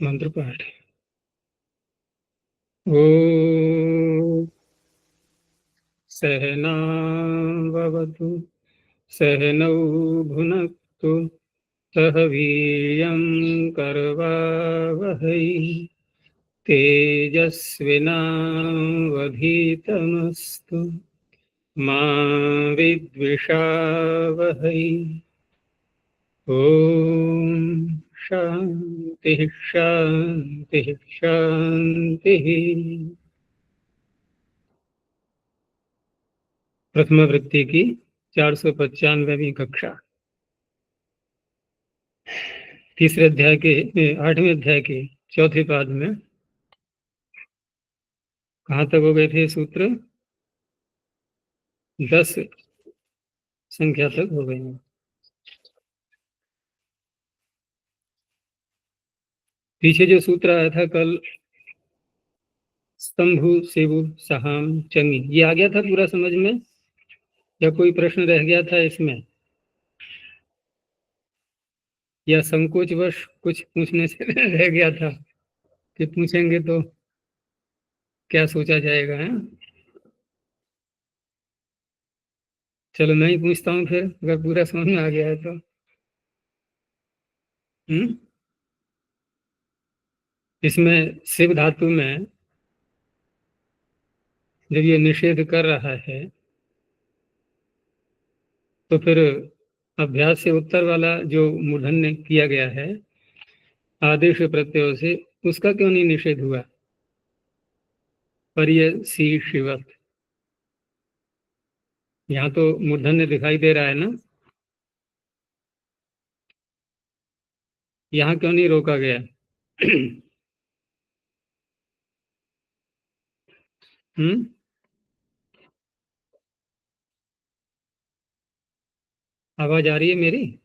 मंत्र पाठ। ओ सहनावतु सहनौ भुनक्तु सह वीर्यं करवावहै तेजस्विनावधीतमस्तु मा विद्विषावहै। ओम शांति शांति शांति। प्रथम वृत्ति की 495वीं कक्षा, तीसरे अध्याय के 8वें अध्याय के चौथे पाद में कहाँ तक हो गए थे? सूत्र 10 संख्या तक हो गए हैं। पीछे जो सूत्र आया था कल, स्तंभु सेबु सहाम चंगी, ये आ गया था पूरा समझ में, या कोई प्रश्न रह गया था इसमें, या संकोचवश कुछ पूछने से रह गया था कि पूछेंगे तो क्या सोचा जाएगा है? चलो मैं ही पूछता हूँ फिर, अगर पूरा समझ में आ गया है तो। इसमें शिव धातु में जब ये निषेध कर रहा है तो फिर अभ्यास से उत्तर वाला जो मूर्धन्य किया गया है आदेश प्रत्यय से, उसका क्यों नहीं निषेध हुआ? पर ये सी शिवत, यहाँ तो मूर्धन्य दिखाई दे रहा है ना, यहाँ क्यों नहीं रोका गया? हम्म आवाज आ रही है मेरी?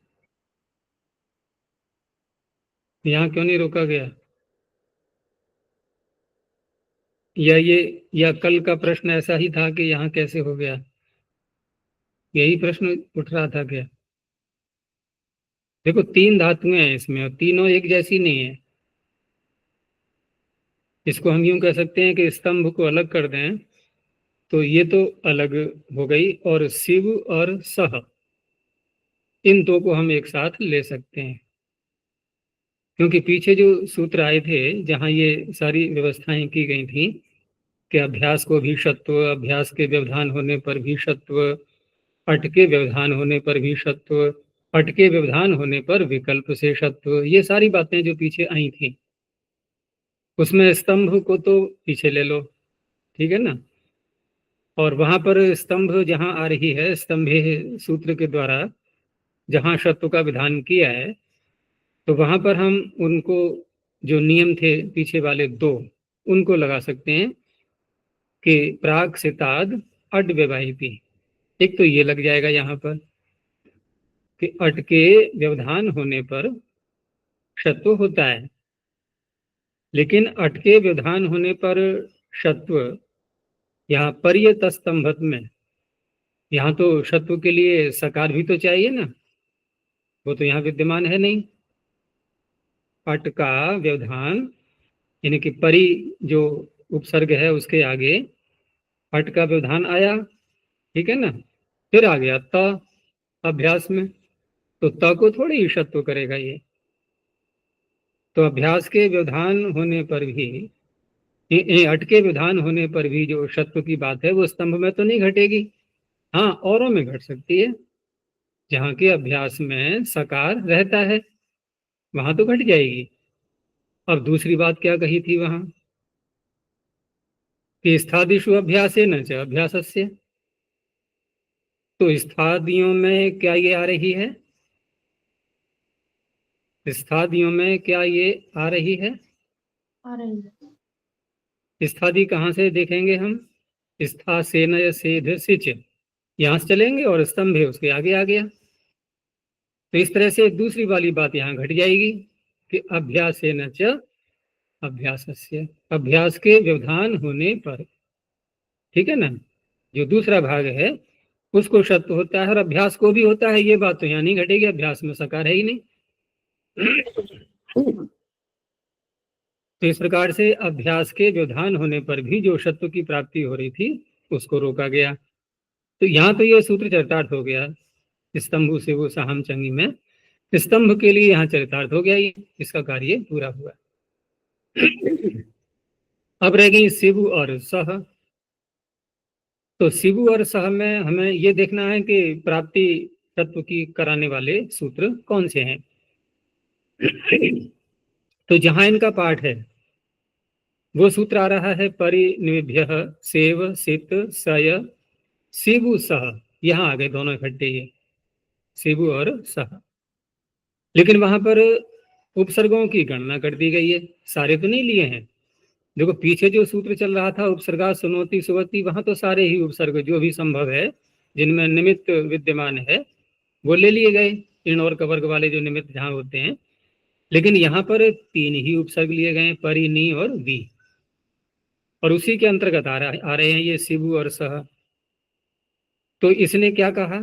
यहाँ क्यों नहीं रोका गया? या कल का प्रश्न ऐसा ही था कि यहाँ कैसे हो गया? यही प्रश्न उठ रहा था क्या? देखो 3 धातुएं हैं इसमें और तीनों एक जैसी नहीं है। इसको हम यूं कह सकते हैं कि स्तंभ को अलग कर दें तो ये तो अलग हो गई, और शिव और सह, इन दो को हम एक साथ ले सकते हैं, क्योंकि पीछे जो सूत्र आए थे जहां ये सारी व्यवस्थाएं की गई थी कि अभ्यास को भी षत्व, अभ्यास के व्यवधान होने पर भी षत्व, अट के व्यवधान होने पर भी षत्व, अट के व्यवधान होने पर विकल्प से षत्व, ये सारी बातें जो पीछे आई थी, उसमें स्तंभ को तो पीछे ले लो, ठीक है ना। और वहां पर स्तंभ जहां आ रही है, स्तंभे सूत्र के द्वारा जहां षत्व का विधान किया है, तो वहां पर हम उनको जो नियम थे पीछे वाले दो, उनको लगा सकते हैं कि प्राक से ताद अट व्यवहिति। एक तो ये लग जाएगा यहाँ पर कि अट के व्यवधान होने पर षत्व होता है, लेकिन अट के व्यवधान होने पर षत्व यहाँ पर्यत स्तंभत में, यहाँ तो षत्व के लिए सकार भी तो चाहिए ना, वो तो यहाँ विद्यमान है नहीं। अट का व्यवधान यानी कि परि जो उपसर्ग है उसके आगे अट का व्यवधान आया, ठीक है ना, फिर आ गया त अभ्यास में, तो त को थोड़ी ही षत्व करेगा ये। तो अभ्यास के व्यवधान होने पर भी, अट के व्यवधान होने पर भी जो षत्व की बात है वो स्तंभ में तो नहीं घटेगी। हाँ, औरों में घट सकती है, जहाँ के अभ्यास में सकार रहता है वहां तो घट जाएगी। और दूसरी बात क्या कही थी वहां कि स्थादिषु अभ्यासे न च अभ्यासस्य, तो स्थादियों में क्या ये आ रही है? स्थादियों में क्या ये आ रही है? आ रही है। स्थादि कहाँ से देखेंगे हम? स्था सेन सेध सिच, यहाँ से चलेंगे और स्तंभ है उसके आगे आ गया, तो इस तरह से दूसरी वाली बात यहाँ घट जाएगी कि अभ्यासेन च अभ्यासस्य, अभ्यास के व्यवधान होने पर, ठीक है ना, जो दूसरा भाग है उसको शब्द होता है और अभ्यास को भी होता है, ये बात तो यहाँ नहीं घटेगी, अभ्यास में सकार है ही नहीं। तो इस प्रकार से अभ्यास के व्यवधान होने पर भी जो सत्व की प्राप्ति हो रही थी उसको रोका गया। तो यहाँ तो ये सूत्र चरितार्थ हो गया, स्तंभ से वो साहम चंगी में स्तंभ के लिए यहाँ चरितार्थ हो गया, ये इसका कार्य पूरा हुआ। अब रह गई शिव और सह। तो शिव और सह में हमें ये देखना है कि प्राप्ति तत्व की कराने वाले सूत्र कौन से हैं। तो जहां इनका पाठ है वो सूत्र आ रहा है परिनिभ्य सेव सित सय शिवु सह। यहां आ गए दोनों इकट्ठे, ये शिवु और सह। लेकिन वहां पर उपसर्गों की गणना कर दी गई है, सारे तो नहीं लिए हैं। देखो पीछे जो सूत्र चल रहा था उपसर्गा सुनोति सुवति, वहां तो सारे ही उपसर्ग जो भी संभव है जिनमें निमित्त विद्यमान है वो ले लिए गए, इन और कवर्ग वाले जो निमित्त जहां होते हैं। लेकिन यहाँ पर 3 ही उपसर्ग लिए गए, परि नी और वी, और उसी के अंतर्गत आ रहे हैं ये शिवु और सह। तो इसने क्या कहा,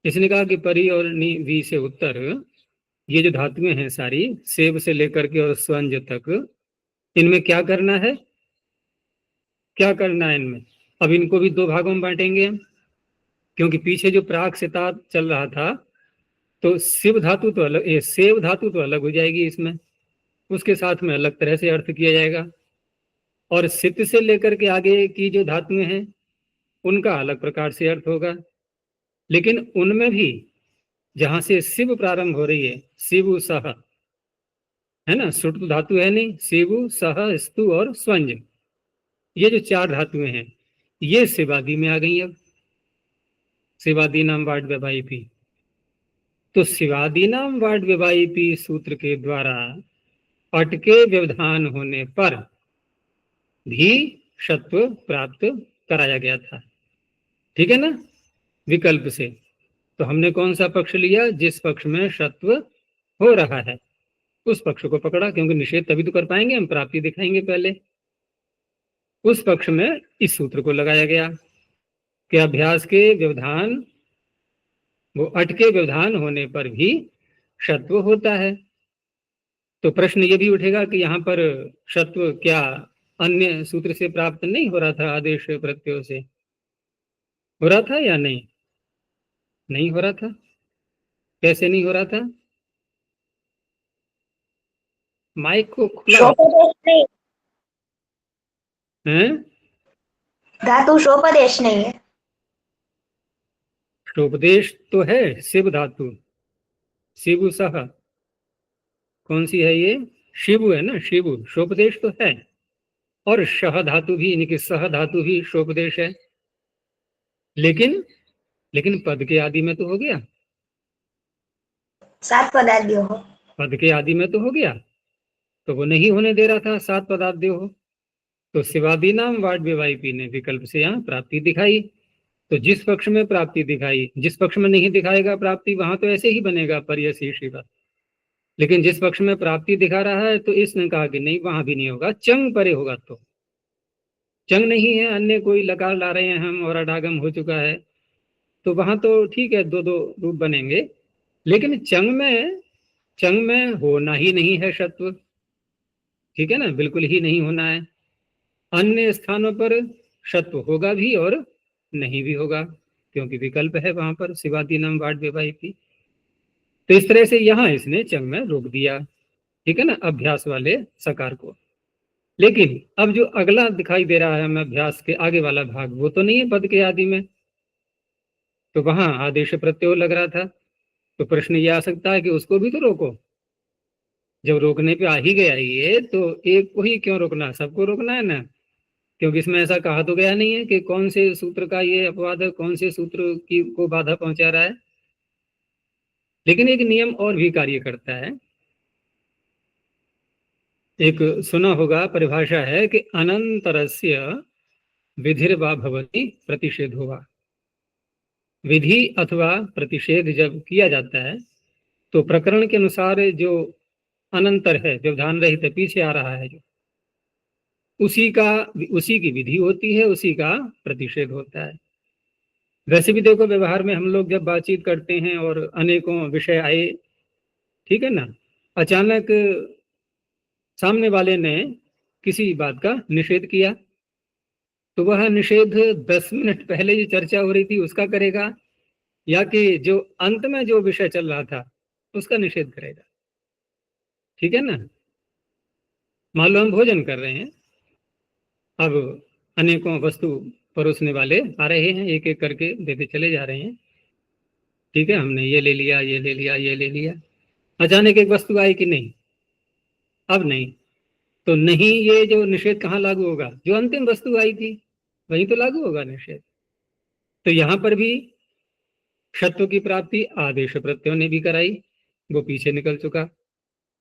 इसने कहा कि परि और नी वी से उत्तर ये जो धातुएं हैं सारी सेव से लेकर के और स्वंज तक, इनमें क्या करना है, क्या करना है इनमें। अब इनको भी 2 भागों में बांटेंगे हम, क्योंकि पीछे जो प्राक सितात चल रहा था तो शिव धातु तो अलग, ये सेव धातु तो अलग हो जाएगी इसमें, उसके साथ में अलग तरह से अर्थ किया जाएगा। और सित से लेकर के आगे की जो धातुएं हैं उनका अलग प्रकार से अर्थ होगा। लेकिन उनमें भी जहां से शिव प्रारंभ हो रही है, शिवु सह है ना, सुट तो धातु है नहीं, शिवु सह स्तु और स्वंज, ये जो 4 धातुएं हैं ये शिवादि में आ गई। अब शिवादि नाम वाड व्यवायिपी, तो शिवादि नाम वाड व्यवायिपी सूत्र के द्वारा अटके व्यवधान होने पर भी सत्व प्राप्त कराया गया था, ठीक है ना, विकल्प से। तो हमने कौन सा पक्ष लिया, जिस पक्ष में सत्व हो रहा है उस पक्ष को पकड़ा, क्योंकि निषेध तभी तो कर पाएंगे हम, प्राप्ति दिखाएंगे पहले। उस पक्ष में इस सूत्र को लगाया गया कि अभ्यास के व्यवधान, वो अटके व्यवधान होने पर भी सत्व होता है। तो प्रश्न ये भी उठेगा कि यहाँ पर सत्व क्या अन्य सूत्र से प्राप्त नहीं हो रहा था, आदेश प्रत्ययों से हो रहा था या नहीं, नहीं हो रहा था। कैसे नहीं हो रहा था, माइक को खुला शोपदेश नहीं, है, धातु शोपदेश नहीं है। उपदेश तो है, शिव धातु, शिवु सह, कौन सी है ये, शिवु है ना, शिवु शोपदेश तो है। और शह धातु भी, यानी कि सह धातु भी शोपदेश है। लेकिन लेकिन पद के आदि में तो हो गया, 7 पदार्थ हो, पद के आदि में तो हो गया, तो वो नहीं होने दे रहा था 7 पदार्थ हो। तो शिवादि नाम वाड विवाहिपी ने विकल्प से यहाँ प्राप्ति दिखाई। तो जिस पक्ष में प्राप्ति दिखाई, जिस पक्ष में नहीं दिखाएगा प्राप्ति वहां तो ऐसे ही बनेगा पर्यसी शिवा। लेकिन जिस पक्ष में प्राप्ति दिखा रहा है तो इसने कहा कि नहीं, वहां भी नहीं होगा, चंग परे होगा। तो चंग नहीं है, अन्य कोई लकार ला रहे हैं हम और अडागम हो चुका है, तो वहां तो ठीक है 2 रूप बनेंगे। लेकिन चंग में होना ही नहीं है सत्व, ठीक है ना, बिल्कुल ही नहीं होना है। अन्य स्थानों पर सत्व होगा भी और नहीं भी होगा, क्योंकि विकल्प है वहां पर शिवादि नाम वाड विवाहिपी। तो इस तरह से यहाँ इसने चंग में रोक दिया, ठीक है ना, अभ्यास वाले सकार को। लेकिन अब जो अगला दिखाई दे रहा है हमें अभ्यास के आगे वाला भाग, वो तो नहीं है पद के आदि में, तो वहां आदेश प्रत्यय लग रहा था। तो प्रश्न ये आ सकता है कि उसको भी तो रोको। जब रोकने पे आ ही गया ये, तो एक को ही क्यों रोकना, सबको रोकना है ना, क्योंकि इसमें ऐसा कहा तो गया नहीं है कि कौन से सूत्र का ये अपवाद है, कौन से सूत्र की को बाधा पहुंचा रहा है। लेकिन एक नियम और भी कार्य करता है। एक सुना होगा परिभाषा है कि अनंतरस्य विधिर्वा भवति प्रतिषेध होगा। विधि अथवा प्रतिषेध जब किया जाता है तो प्रकरण के अनुसार जो अनंतर है, व्यवधान रहित है, पीछे आ रहा है जो, उसी की विधि होती है, उसी का प्रतिषेध होता है। वैसे भी देखो व्यवहार में हम लोग जब बातचीत करते हैं और अनेकों विषय आए, ठीक है ना, अचानक सामने वाले ने किसी बात का निषेध किया, तो वह निषेध 10 मिनट पहले जो चर्चा हो रही थी उसका करेगा, या कि जो अंत में जो विषय चल रहा था उसका निषेध करेगा। ठीक है ना। मान लो हम भोजन कर रहे हैं, अब अनेकों वस्तु परोसने वाले आ रहे हैं, एक एक करके देते चले जा रहे हैं। ठीक है, हमने ये ले लिया, ये ले लिया, ये ले लिया। अचानक एक वस्तु आई कि नहीं, अब नहीं, तो नहीं, ये जो निषेध कहाँ लागू होगा, जो अंतिम वस्तु आई थी वहीं तो लागू होगा निषेध। तो यहां पर भी सत्व की प्राप्ति आदेश प्रत्ययों ने भी कराई, वो पीछे निकल चुका।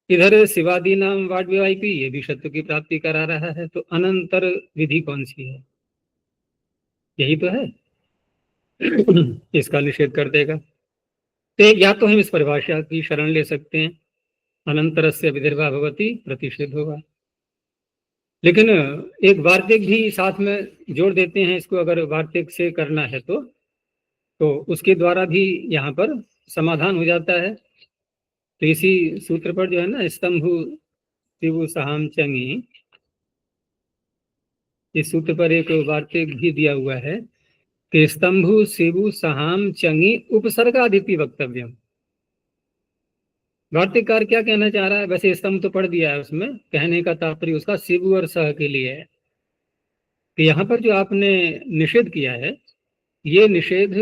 इधर शिवादी नाम वाट विवाहिपी, ये भी सत्व की प्राप्ति करा रहा है। तो अनंतर विधि कौन सी है, यही तो है। इसका निषेध कर देगा। तो या तो हम इस परिभाषा की शरण ले सकते हैं, अनंतरस्य विधिर्वा भवति प्रतिषेध होगा। लेकिन एक वार्तिक भी साथ में जोड़ देते हैं इसको, अगर वार्तिक से करना है तो उसके द्वारा भी यहाँ पर समाधान हो जाता है। तो इसी सूत्र पर जो है ना, स्तंभु शिवु सहाम चंगी, इस सूत्र पर एक वार्तिक भी दिया हुआ है कि स्तंभु शिवु सहाम चंगी उपसर्गादिति वक्तव्यम। वार्तिककार क्या कहना चाह रहा है, वैसे स्तंभ तो पढ़ दिया है, उसमें कहने का तात्पर्य उसका शिवु और सह के लिए है कि यहाँ पर जो आपने निषेध किया है, ये निषेध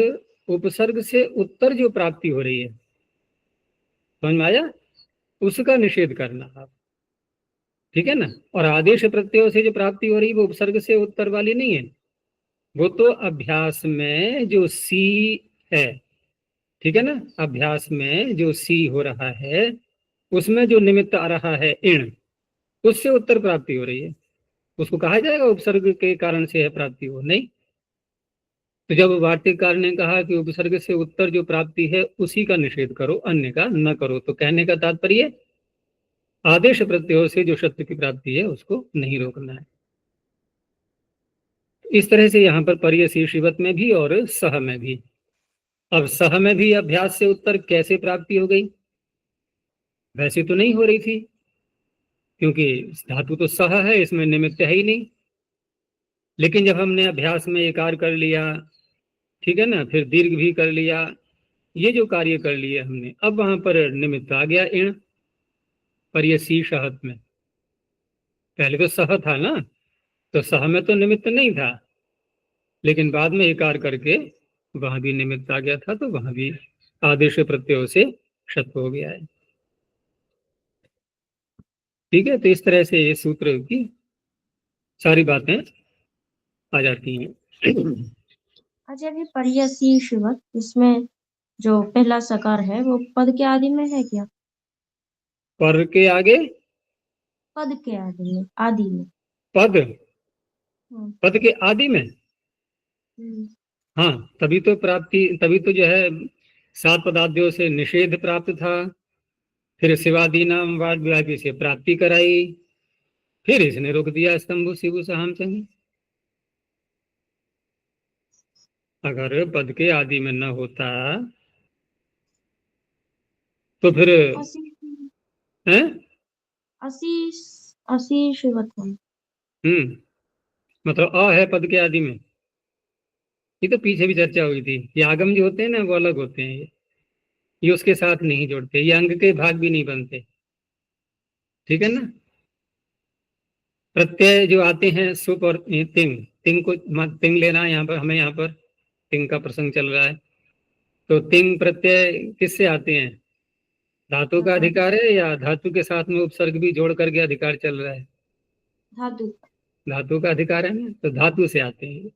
उपसर्ग से उत्तर जो प्राप्ति हो रही है, समझ में आया, उसका निषेध करना आप। ठीक है ना। और आदेश प्रत्ययों से जो प्राप्ति हो रही है वो उपसर्ग से उत्तर वाली नहीं है, वो तो अभ्यास में जो सी है। ठीक है ना, अभ्यास में जो सी हो रहा है उसमें जो निमित्त आ रहा है इण, उससे उत्तर प्राप्ति हो रही है, उसको कहा जाएगा उपसर्ग के कारण से है प्राप्ति हो, नहीं। तो जब वार्तिककार ने कहा कि उपसर्ग से उत्तर जो प्राप्ति है उसी का निषेध करो, अन्य का न करो, तो कहने का तात्पर्य आदेश प्रत्ययों से जो सत्य की प्राप्ति है उसको नहीं रोकना है। इस तरह से यहाँ पर पर्यशीर्षिवत में भी और सह में भी। अब सह में भी अभ्यास से उत्तर कैसे प्राप्ति हो गई, वैसे तो नहीं हो रही थी, क्योंकि धातु तो सह है, इसमें निमित्त है ही नहीं। लेकिन जब हमने अभ्यास में एकार कर लिया, ठीक है ना, फिर दीर्घ भी कर लिया, ये जो कार्य कर लिए हमने, अब वहां पर निमित्त आ गया इण, पर ये सी शहत में। पहले तो सह था ना, तो सह में तो निमित्त नहीं था, लेकिन बाद में एकार करके वहां भी निमित्त आ गया था, तो वहां भी आदेश प्रत्ययों से शत हो गया है। ठीक है, तो इस तरह से ये सूत्र की सारी बातें आ जाती हैं। अच्छा, अभी पर्यशीर्षवत, इसमें जो पहला सकार है वो पद के आदि में है क्या? पर के आगे पद के आदि में, आदि में। पद, हम्म, पद के आदि में, हम्म, हाँ, तभी तो प्राप्ति, तभी तो जो है 7 पदार्थों से निषेध प्राप्त था, फिर शिवादी नाम वाद विवादी से प्राप्ति कराई, फिर इसने रोक दिया स्तंभु शिवु सहाम चंगी। अगर पद के आदि में न होता तो फिर असी है। असी अशीर्षवत है। मतलब अ है पद के आदि में, ये तो पीछे भी चर्चा हुई थी। ये आगम जो होते हैं ना वो अलग होते हैं, ये उसके साथ नहीं जोड़ते, ये अंग के भाग भी नहीं बनते। ठीक है ना। प्रत्यय जो आते हैं सुप और तिंग, तिंग को तिंग लेना है यहाँ पर, हमें यहाँ पर तिंग का प्रसंग चल रहा है। तो तिंग प्रत्यय किससे आते हैं, धातु का अधिकार है या धातु के साथ में उपसर्ग भी जोड़ करके अधिकार चल रहा है? धातु। धातु का अधिकार है ना, तो धातु से आते हैं।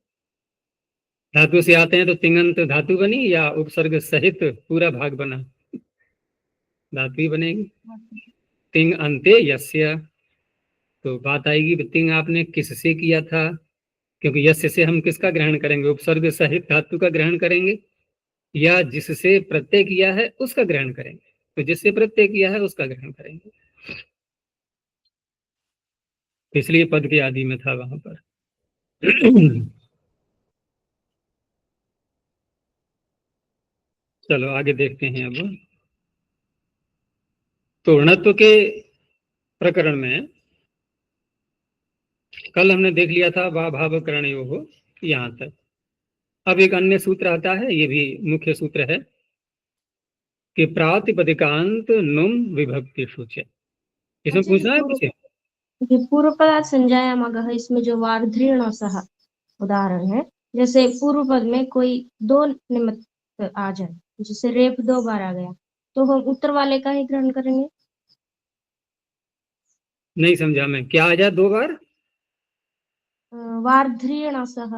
धातु से आते हैं तो तिंगंत धातु बनी या उपसर्ग सहित पूरा भाग बना, धातु ही बनेगी। तिंग अंते यस्य, तो बात आएगी तिंग आपने किससे किया था, क्योंकि यस्य से हम किसका ग्रहण करेंगे, उपसर्ग सहित धातु का ग्रहण करेंगे, या जिससे प्रत्यय किया है उसका ग्रहण करेंगे? तो जिससे प्रत्यय किया है उसका ग्रहण करेंगे, इसलिए पद के आदि में था वहां पर। चलो आगे देखते हैं अब। तो ऋणत्व के प्रकरण में कल हमने देख लिया था वा भाव करणयोः यहाँ तक। अब एक अन्य सूत्र आता है, ये भी मुख्य सूत्र है कि प्रातिपदिकांत नुम विभक्तिषु च। इसमें अच्छा, ये पूछना है कुछ? पूर्व पद संज्ञायामगः, इसमें जो वार्ध्रीणसः उदाहरण है, जैसे पूर्व पद में कोई दो निमित्त आ जाए, जैसे रेप 2 बार आ गया, तो हम उत्तर वाले का ही ग्रहण करेंगे। नहीं समझा मैं, क्या आ जाए 2 बार? वार्ध्रीणसः।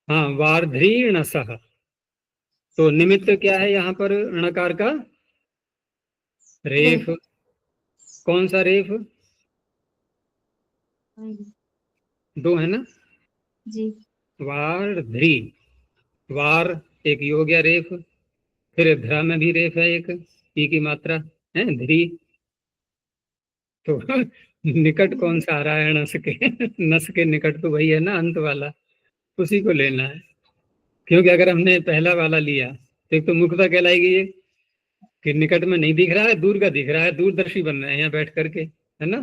हाँ, वार्ध्रीणसः। तो निमित्त क्या है यहाँ पर णकार का? रेफ। कौन सा रेफ? 2 है ना? जी। वार्ध्री, वार एक यो हो गया रेफ, फिर ध्रा में भी रेफ है एक, ई की मात्रा है ध्री। तो निकट कौन सा आ रहा है नस के? नस के निकट तो वही है ना, अंत वाला, उसी को लेना है। क्योंकि अगर हमने पहला वाला लिया तो एक तो मुख्यता कहलाएगी ये कि निकट में नहीं दिख रहा है, दूर का दिख रहा है, दूरदर्शी बन रहे हैं यहाँ बैठ करके, है ना,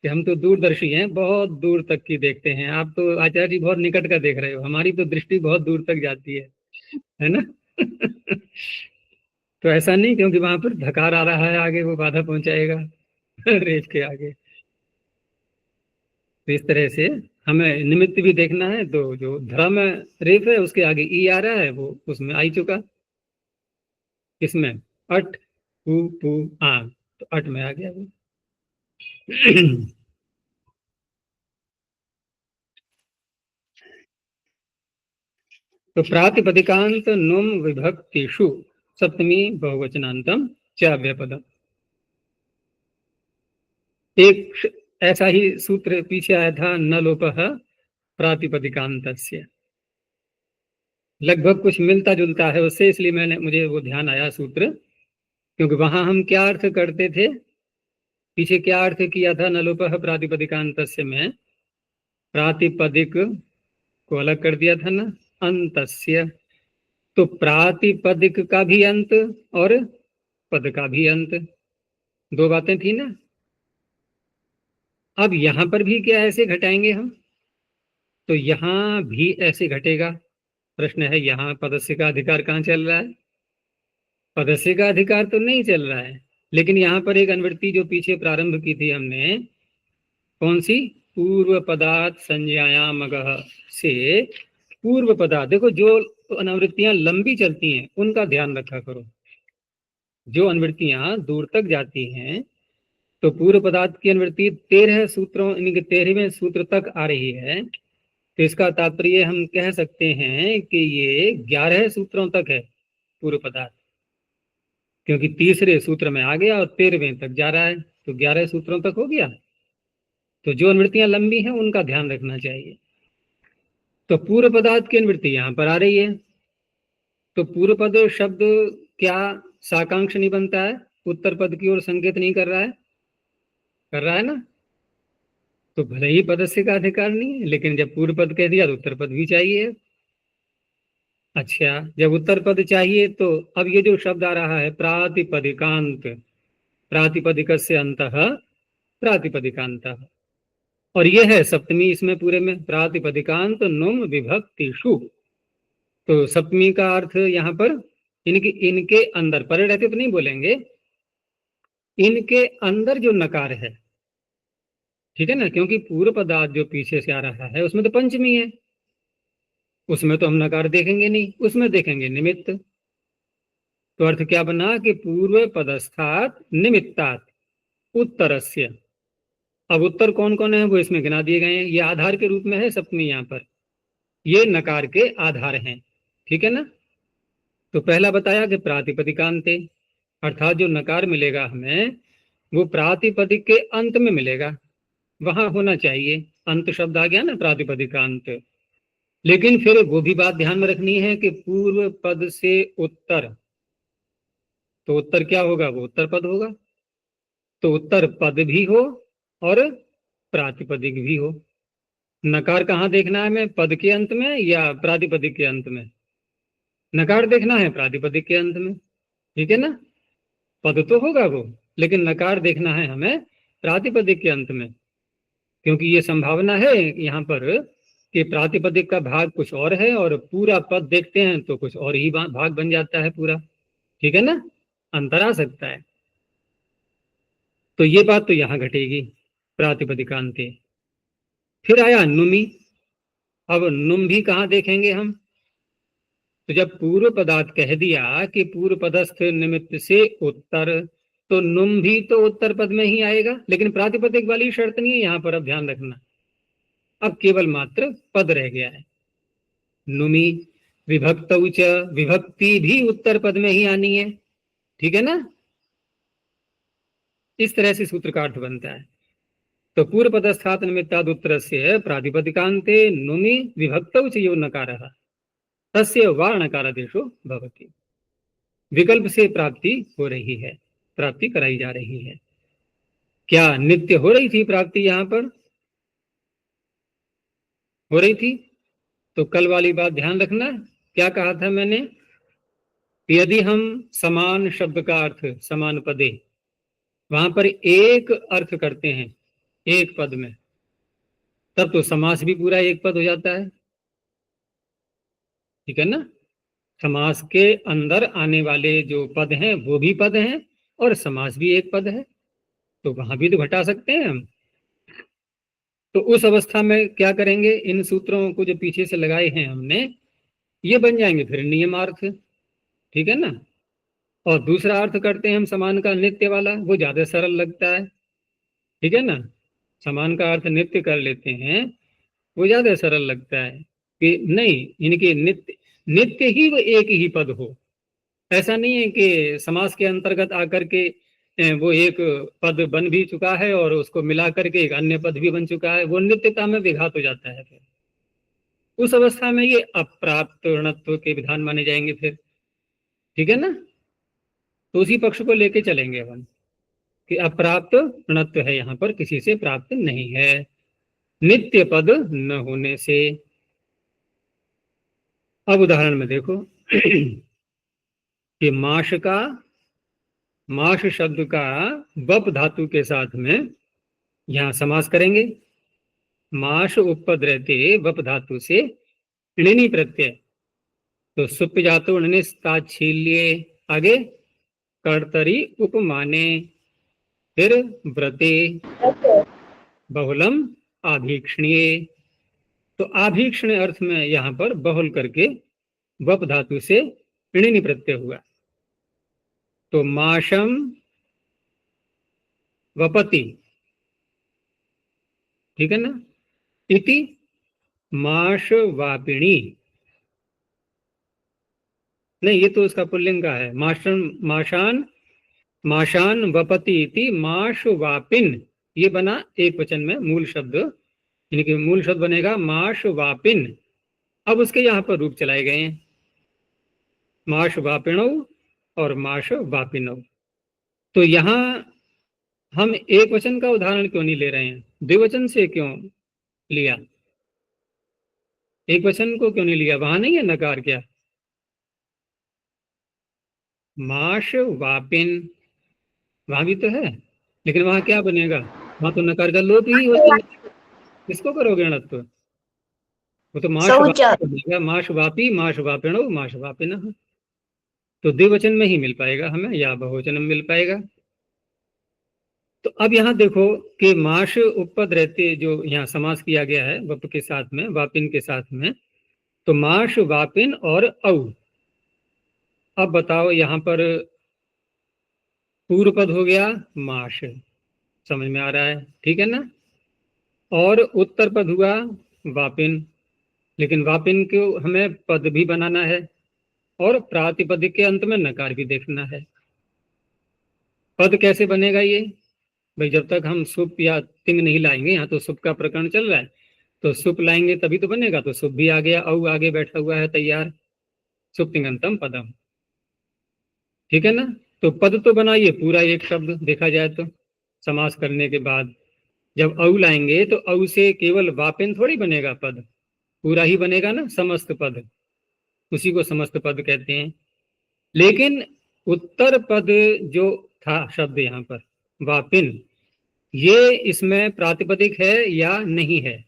कि हम तो दूरदर्शी हैं, बहुत दूर तक की देखते हैं। आप तो आचार्य जी बहुत निकट का देख रहे हो, हमारी तो दृष्टि बहुत दूर तक जाती है ना। तो ऐसा नहीं, क्योंकि वहां पर धकार आ रहा है आगे, वो बाधा पहुंचाएगा रेत के आगे। तो इस तरह से हमें निमित्त भी देखना है। तो जो धरा में रेफ है उसके आगे ई आ रहा है, वो उसमें आई चुका, इसमें अट पू आ, तो अट में आ गया वो। तो प्रातिपदिकांत नुम विभक्तिषु सप्तमी बहुवचनांतम च अव्यपदम। एक ऐसा ही सूत्र पीछे आया था, न लोपः प्रातिपदिकांतस्य, लगभग कुछ मिलता जुलता है उससे, इसलिए मुझे वो ध्यान आया सूत्र, क्योंकि वहां हम क्या अर्थ करते थे, पीछे क्या अर्थ किया था न लोपः प्रातिपदिकांतस्य में? प्रातिपदिक को अलग कर दिया था ना, अंतस्य। तो प्रातिपदिक का भी अंत और पद का भी अंत, 2 बातें थी ना। अब यहां पर भी क्या ऐसे घटाएंगे हम? तो यहां भी ऐसे घटेगा। प्रश्न है यहाँ पदस्य का अधिकार कहाँ चल रहा है? पदस्य का अधिकार तो नहीं चल रहा है, लेकिन यहाँ पर एक अनुवृत्ति जो पीछे प्रारंभ की थी हमने, कौन सी? पूर्व पदार्थ संज्ञायाम अगः से पूर्व पदार्थ। देखो, जो अनुवृत्तियां लंबी चलती हैं उनका ध्यान रखा करो। जो अनुवृत्तियां दूर तक जाती हैं, तो पूर्व पदार्थ की अनुवृत्ति 13 सूत्रों, इनके 13वें सूत्र तक आ रही है, तो इसका तात्पर्य हम कह सकते हैं कि ये 11 सूत्रों तक है पूर्व पदार्थ, क्योंकि तीसरे सूत्र में आ गया और 13वें तक जा रहा है, तो 11 सूत्रों तक हो गया। तो जो अनुवृत्तियां लंबी हैं उनका ध्यान रखना चाहिए। तो पूर्व पदार्थ की अनुवृत्ति यहां पर आ रही है, तो पूर्व पद शब्द क्या साकांक्ष नहीं बनता है? उत्तर पद की ओर संकेत नहीं कर रहा है? कर रहा है ना। तो भले ही पदस्य का अधिकार नहीं है, लेकिन जब पूर्व पद कह दिया तो उत्तर पद भी चाहिए। अच्छा, जब उत्तर पद चाहिए तो अब ये जो शब्द आ रहा है प्रातिपदिकांत, प्रातिपदिकस्य अंतः प्रातिपदिकांतः, और ये है सप्तमी इसमें पूरे में, प्रातिपदिकांत नुम विभक्तिषु। तो सप्तमी का अर्थ यहाँ पर इनके अंदर, परे रहते तो नहीं बोलेंगे, इनके अंदर जो नकार है, ठीक है ना, क्योंकि पूर्व पदार्थ जो पीछे से आ रहा है उसमें तो पंचमी है, उसमें तो हम नकार देखेंगे नहीं, उसमें देखेंगे निमित्त। तो अर्थ क्या बना कि पूर्व पदस्थात निमित्तात् उत्तरस्य। अब उत्तर कौन कौन है वो इसमें गिना दिए गए हैं, ये आधार के रूप में है सप्तमी, यहाँ पर ये नकार के आधार हैं, ठीक है ना। तो पहला बताया कि प्रातिपदिकांते, अर्थात जो नकार मिलेगा हमें वो प्रातिपदिक के अंत में मिलेगा, वहां होना चाहिए। अंत शब्द आ गया ना प्रातिपदिकांत। लेकिन फिर वो भी बात ध्यान में रखनी है कि पूर्व पद से उत्तर, तो उत्तर क्या होगा? वो उत्तर पद होगा। तो उत्तर पद भी हो और प्रातिपदिक भी हो। नकार कहाँ देखना है हमें? पद के अंत में या प्रातिपदिक के अंत में? नकार देखना है प्रातिपदिक के अंत में, ठीक है ना। पद तो होगा वो, लेकिन नकार देखना है हमें प्रातिपदिक के अंत में, क्योंकि ये संभावना है यहाँ पर कि प्रातिपदिक का भाग कुछ और है और पूरा पद देखते हैं तो कुछ और ही भाग बन जाता है पूरा। ठीक है ना, अंतर आ सकता है। तो ये बात तो यहाँ घटेगी प्रातिपदिकांते। फिर आया नुमी। अब नुम भी कहाँ देखेंगे हम? तो जब पूर्व पदार्थ कह दिया कि पूर्व पदस्थ निमित्त से उत्तर, तो नुम भी तो उत्तर पद में ही आएगा, लेकिन प्रातिपदिक वाली शर्त नहीं है यहाँ पर, अब ध्यान रखना। अब केवल मात्र पद रह गया है। नुमी विभक्त उच्च, विभक्ति भी उत्तर पद में ही आनी है। ठीक है ना, इस तरह से सूत्र का अर्थ बनता है। तो पूर्व पदस्थात निमित्ताद उत्तर से प्रातिपदिकांते नुमि विभक्तौ च यो नकारः तस्य वा नकारादेशो भवति। विकल्प से प्राप्ति हो रही है, प्राप्ति कराई जा रही है। क्या नित्य हो रही थी प्राप्ति? यहाँ पर हो रही थी। तो कल वाली बात ध्यान रखना, क्या कहा था मैंने? यदि हम समान शब्द का अर्थ समान पदे, वहां पर एक अर्थ करते हैं एक पद में, तब तो समास भी पूरा एक पद हो जाता है। ठीक है ना, समास के अंदर आने वाले जो पद हैं वो भी पद हैं और समास भी एक पद है, तो वहां भी तो घटा सकते हैं हम। तो उस अवस्था में क्या करेंगे? इन सूत्रों को जो पीछे से लगाए हैं हमने, ये बन जाएंगे फिर नियमार्थ। ठीक है ना, और दूसरा अर्थ करते हैं हम समान का नित्य वाला, वो ज्यादा सरल लगता है। ठीक है ना, समान का अर्थ नित्य कर लेते हैं, वो ज्यादा सरल लगता है कि नहीं इनके नित्य नित्य ही वो एक ही पद हो। ऐसा नहीं है कि समास के अंतर्गत आकर के वो एक पद बन भी चुका है और उसको मिला करके एक अन्य पद भी बन चुका है, वो नित्यता में विघात हो जाता है। फिर उस अवस्था में ये अप्राप्त ऋणत्व के विधान माने जाएंगे फिर। ठीक है ना, तो उसी पक्ष को लेके चलेंगे अपन कि अप्राप्त ऋणत्व है, यहाँ पर किसी से प्राप्त नहीं है नित्य पद न होने से। अब उदाहरण में देखो कि माश शब्द का वप धातु के साथ में यहां समास करेंगे। माश उपपद रहते वप धातु से णिनी प्रत्यय, तो सुप जातो णिस्ताच्छील्ये, आगे कर्तरी उपमाने, फिर व्रते बहुलम आभीक्षणीय। तो आभीक्षण अर्थ में यहां पर बहुल करके वप धातु से णिनी प्रत्यय हुआ। तो माशम वपति, ठीक है ना, इति माश वापिणी, नहीं ये तो उसका पुल्लिंग का है। माशान वपति इति माश वापिन, ये बना एक वचन में मूल शब्द, यानी कि मूल शब्द बनेगा माश वापिन। अब उसके यहाँ पर रूप चलाए गए हैं, माश वापिणौ और माश वापिनौ। तो यहाँ हम एक वचन का उदाहरण क्यों नहीं ले रहे हैं? द्विवचन से क्यों लिया? एक वचन को क्यों नहीं लिया? वहां नहीं है नकार क्या? माश वापिन वहां भी तो है, लेकिन वहां क्या बनेगा? वहां तो नकार का लोप ही होता है। किसको करोगे णत्व? वो तो माश बनेगा, माश वापी माश वापिणो माश वापिनः। तो द्विवचन में ही मिल पाएगा हमें या बहुवचन में मिल पाएगा। तो अब यहाँ देखो कि माश उपपद रहते जो यहाँ समास किया गया है वप के साथ में, वापिन के साथ में, तो माश वापिन और औ। अब बताओ यहाँ पर पूर्व पद हो गया माश, समझ में आ रहा है? ठीक है ना, और उत्तर पद हुआ वापिन, लेकिन वापिन को हमें पद भी बनाना है और प्रातिपदिक के अंत में नकार भी देखना है। पद कैसे बनेगा ये? भाई जब तक हम सुप या तिंग नहीं लाएंगे, यहाँ तो सुप का प्रकरण चल रहा है, तो सुप लाएंगे तभी तो बनेगा। तो सुप भी आ गया, औ आगे बैठा हुआ है तैयार, सुप तिंगंतम पदम। ठीक है ना, तो पद तो बनाइए पूरा एक शब्द देखा जाए तो समास करने के बाद जब औ लाएंगे तो औ से केवल वापिन थोड़ी बनेगा, पद पूरा ही बनेगा ना, समस्त पद, उसी को समस्त पद कहते हैं। लेकिन उत्तर पद जो था शब्द यहाँ पर वापिन, ये इसमें प्रातिपदिक है या नहीं है,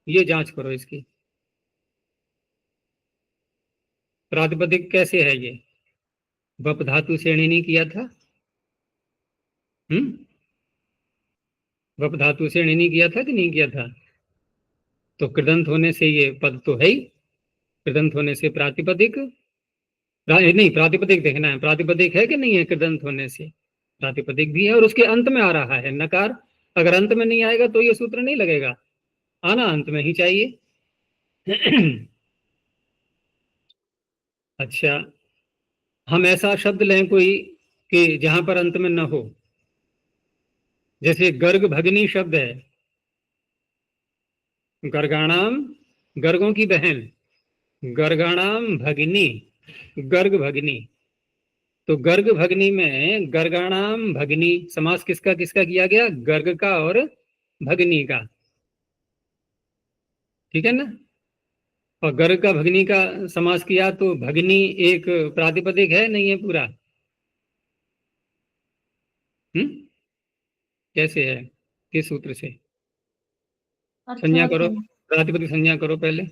ये जांच करो इसकी। प्रातिपदिक कैसे है ये? वप धातु से नहीं किया था, वप धातु से नहीं किया था कि नहीं किया था? तो कृदंत होने से ये पद तो है ही, कृदंत होने से प्रातिपदिक नहीं, प्रातिपदिक देखना है, प्रातिपदिक है कि नहीं है कृदंत होने से? प्रातिपदिक भी है और उसके अंत में आ रहा है नकार। अगर अंत में नहीं आएगा तो ये सूत्र नहीं लगेगा, आना अंत में ही चाहिए। अच्छा, हम ऐसा शब्द लें कोई कि जहां पर अंत में न हो, जैसे गर्ग भगिनी शब्द है, गर्गाणाम, गर्गों की बहन, गर्गाणाम भगिनी, गर्ग भगिनी। तो गर्ग भगिनी में गर्गाणाम भगिनी समास किसका किसका किया गया? गर्ग का और भगिनी का, ठीक है ना? और गर्ग का भगिनी का समास किया तो भगिनी एक प्रातिपदिक है नहीं है पूरा? कैसे है, किस सूत्र से? संज्ञा करो, अर्थवत् प्रातिपदिक संज्ञा करो पहले।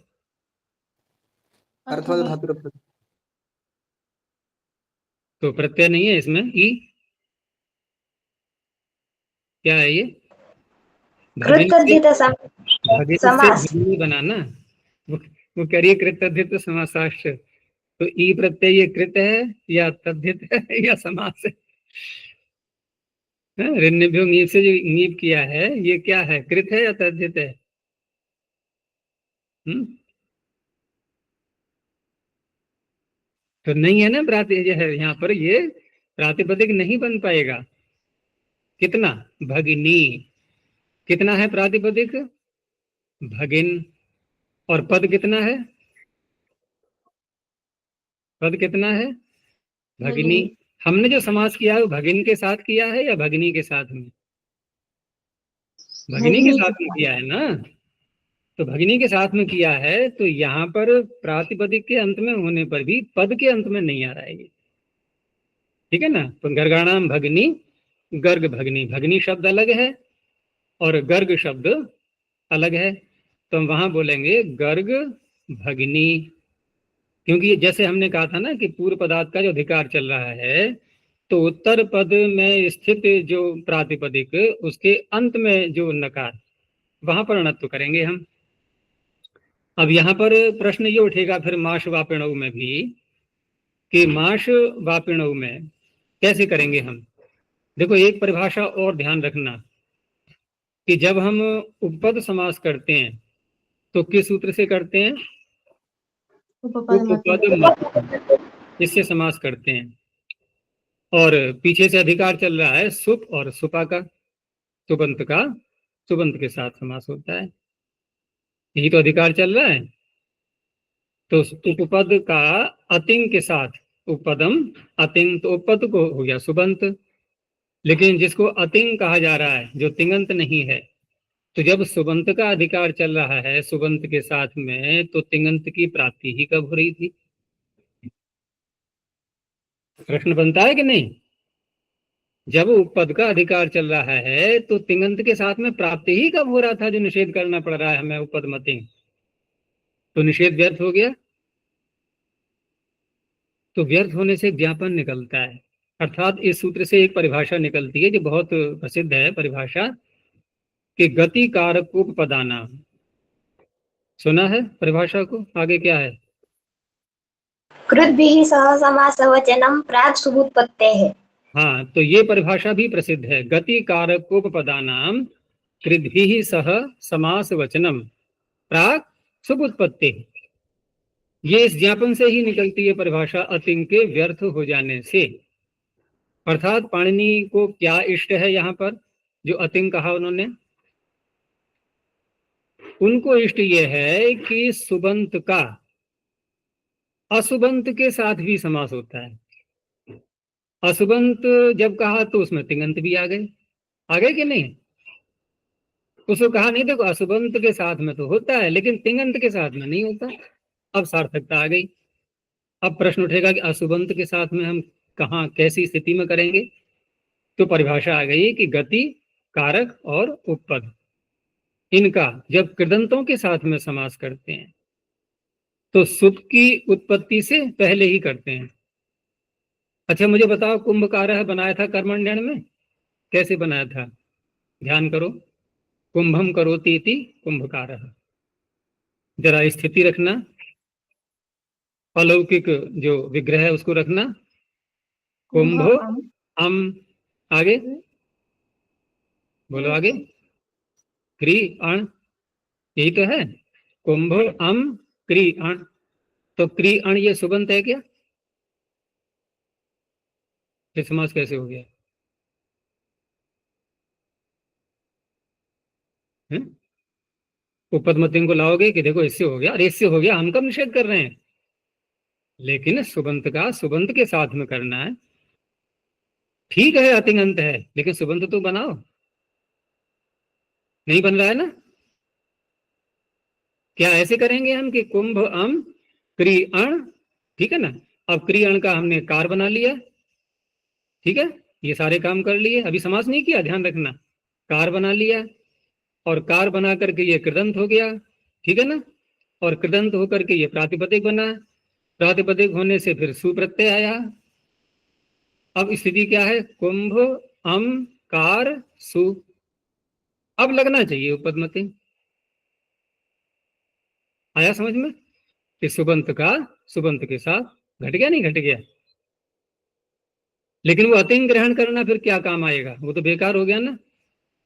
अर्थवत् धातु तो प्रत्यय नहीं है इसमें, ई क्या है ये? भगिनी कृतद्धित से समास। भगिनी बनाना, वो कह रही है कृतद्धित समासाश्च। तो ई प्रत्यय ये कृत है या तद्धित है या समास है? ऋण्यभ्यो ङीप से जो ङीप किया है ये क्या है, कृत है या तद्धित है? तो नहीं है ना प्रातिपदिक है यहाँ पर, ये प्रातिपदिक नहीं बन पाएगा। कितना? भगिनी। कितना है प्रातिपदिक? भगिन। और पद कितना है? पद कितना है? भगिनी। हमने जो समास किया है वो भगिन के साथ किया है या भगिनी के साथ में? भगिनी के साथ में किया है ना। तो भगिनी के साथ में किया है तो यहाँ पर प्रातिपदिक के अंत में होने पर भी पद के अंत में नहीं आ रहा है ये, ठीक है ना? तो गर्गाणाम भगिनी, गर्ग भगिनी, भगिनी शब्द अलग है और गर्ग शब्द अलग है। तो हम वहां बोलेंगे गर्ग भगिनी, क्योंकि जैसे हमने कहा था ना कि पूर्व पदार्थ का जो अधिकार चल रहा है तो उत्तर पद में स्थित जो प्रातिपदिक उसके अंत में जो नकार, वहां पर अणत्व करेंगे हम। अब यहाँ पर प्रश्न ये उठेगा फिर माश वापिणव में भी कि माश वापिणव में कैसे करेंगे हम? देखो एक परिभाषा और ध्यान रखना कि जब हम उपपद समास करते हैं तो किस सूत्र से करते हैं? उपपद मत, इससे समास करते हैं। और पीछे से अधिकार चल रहा है सुप और सुपा का, सुबंत का सुबंत के साथ समास होता है, यही तो अधिकार चल रहा है। तो उपपद का अतिंग के साथ उपपदम अतिंग, तो उपपद को हो गया सुबंत। लेकिन जिसको अतिंग कहा जा रहा है जो तिंगंत नहीं है, तो जब सुबंत का अधिकार चल रहा है सुबंत के साथ में तो तिंगंत की प्राप्ति ही कब हो रही थी? प्रश्न बनता है कि नहीं? जब उपपद का अधिकार चल रहा है तो तिंगंत के साथ में प्राप्ति ही कब हो रहा था जो निषेध करना पड़ रहा है हमें उपपद मतिंग? तो निषेध व्यर्थ हो गया। तो व्यर्थ होने से ज्ञापन निकलता है, अर्थात इस सूत्र से एक परिभाषा निकलती है जो बहुत प्रसिद्ध है परिभाषा कि गति कारकोपपदानाम। सुना है परिभाषा को? आगे क्या है? कृद्भिः सह समासवचनम प्राक् सुबुत्पत्तेः। हाँ, तो ये परिभाषा भी प्रसिद्ध है, गति कारकोपपदानाम कृद्भिः सह समास वचनम प्राक् सुबुत्पत्ति। ये इस ज्ञापन से ही निकलती है परिभाषा, अतिंग के व्यर्थ हो जाने से। अर्थात पाणिनि को क्या इष्ट है यहाँ पर जो अतिंग कहा उन्होंने? उनको इष्ट ये है कि सुबंत का असुबंत के साथ भी समास होता है। असुबंत जब कहा तो उसमें तिंगंत भी आ गए कि नहीं? उसको कहा नहीं देखो असुबंत के साथ में तो होता है लेकिन तिंगंत के साथ में नहीं होता, अब सार्थकता आ गई। अब प्रश्न उठेगा कि असुबंत के साथ में हम कहाँ कैसी स्थिति में करेंगे? तो परिभाषा आ गई कि गति कारक और उपपद, इनका जब कृदंतों के साथ में समास करते हैं तो सुप की उत्पत्ति से पहले ही करते हैं। अच्छा मुझे बताओ, कुंभकारः बनाया था कर्मण्यण में, कैसे बनाया था? ध्यान करो, कुंभम करोति इति कुंभकारः। जरा स्थिति रखना, अलौकिक जो विग्रह है उसको रखना। कुंभ अम, आगे बोलो, आगे क्री अण, यही तो है, कुंभ अम क्री अण। तो क्री अण ये सुबंत है क्या? ये समास कैसे हो गया? उपपदमतियों को लाओगे कि देखो इससे हो गया, अरे इससे हो गया, हम कब निषेध कर रहे हैं, लेकिन सुबंत का सुबंत के साथ में करना है। ठीक है अतिंग अंत है, लेकिन सुबंत तो बनाओ, नहीं बन रहा है ना। क्या ऐसे करेंगे हम कि कुंभ अम क्री अण, ठीक है ना। अब क्री अण का हमने कार बना लिया, ठीक है, ये सारे काम कर लिए, अभी समास नहीं किया, ध्यान रखना। कार बना लिया और कार बना करके ये कृदंत हो गया, ठीक है ना। और कृदंत होकर के ये प्रातिपदिक बना, प्रातिपदिक होने से फिर सुप्रत्यय आया। अब स्थिति क्या है? कुंभ अम कार सु। अब लगना चाहिए उपपदमति। आया समझ में कि सुबंत का सुबंत के साथ घट गया, नहीं घट गया? लेकिन वो अतिंग ग्रहण करना फिर क्या काम आएगा, वो तो बेकार हो गया ना।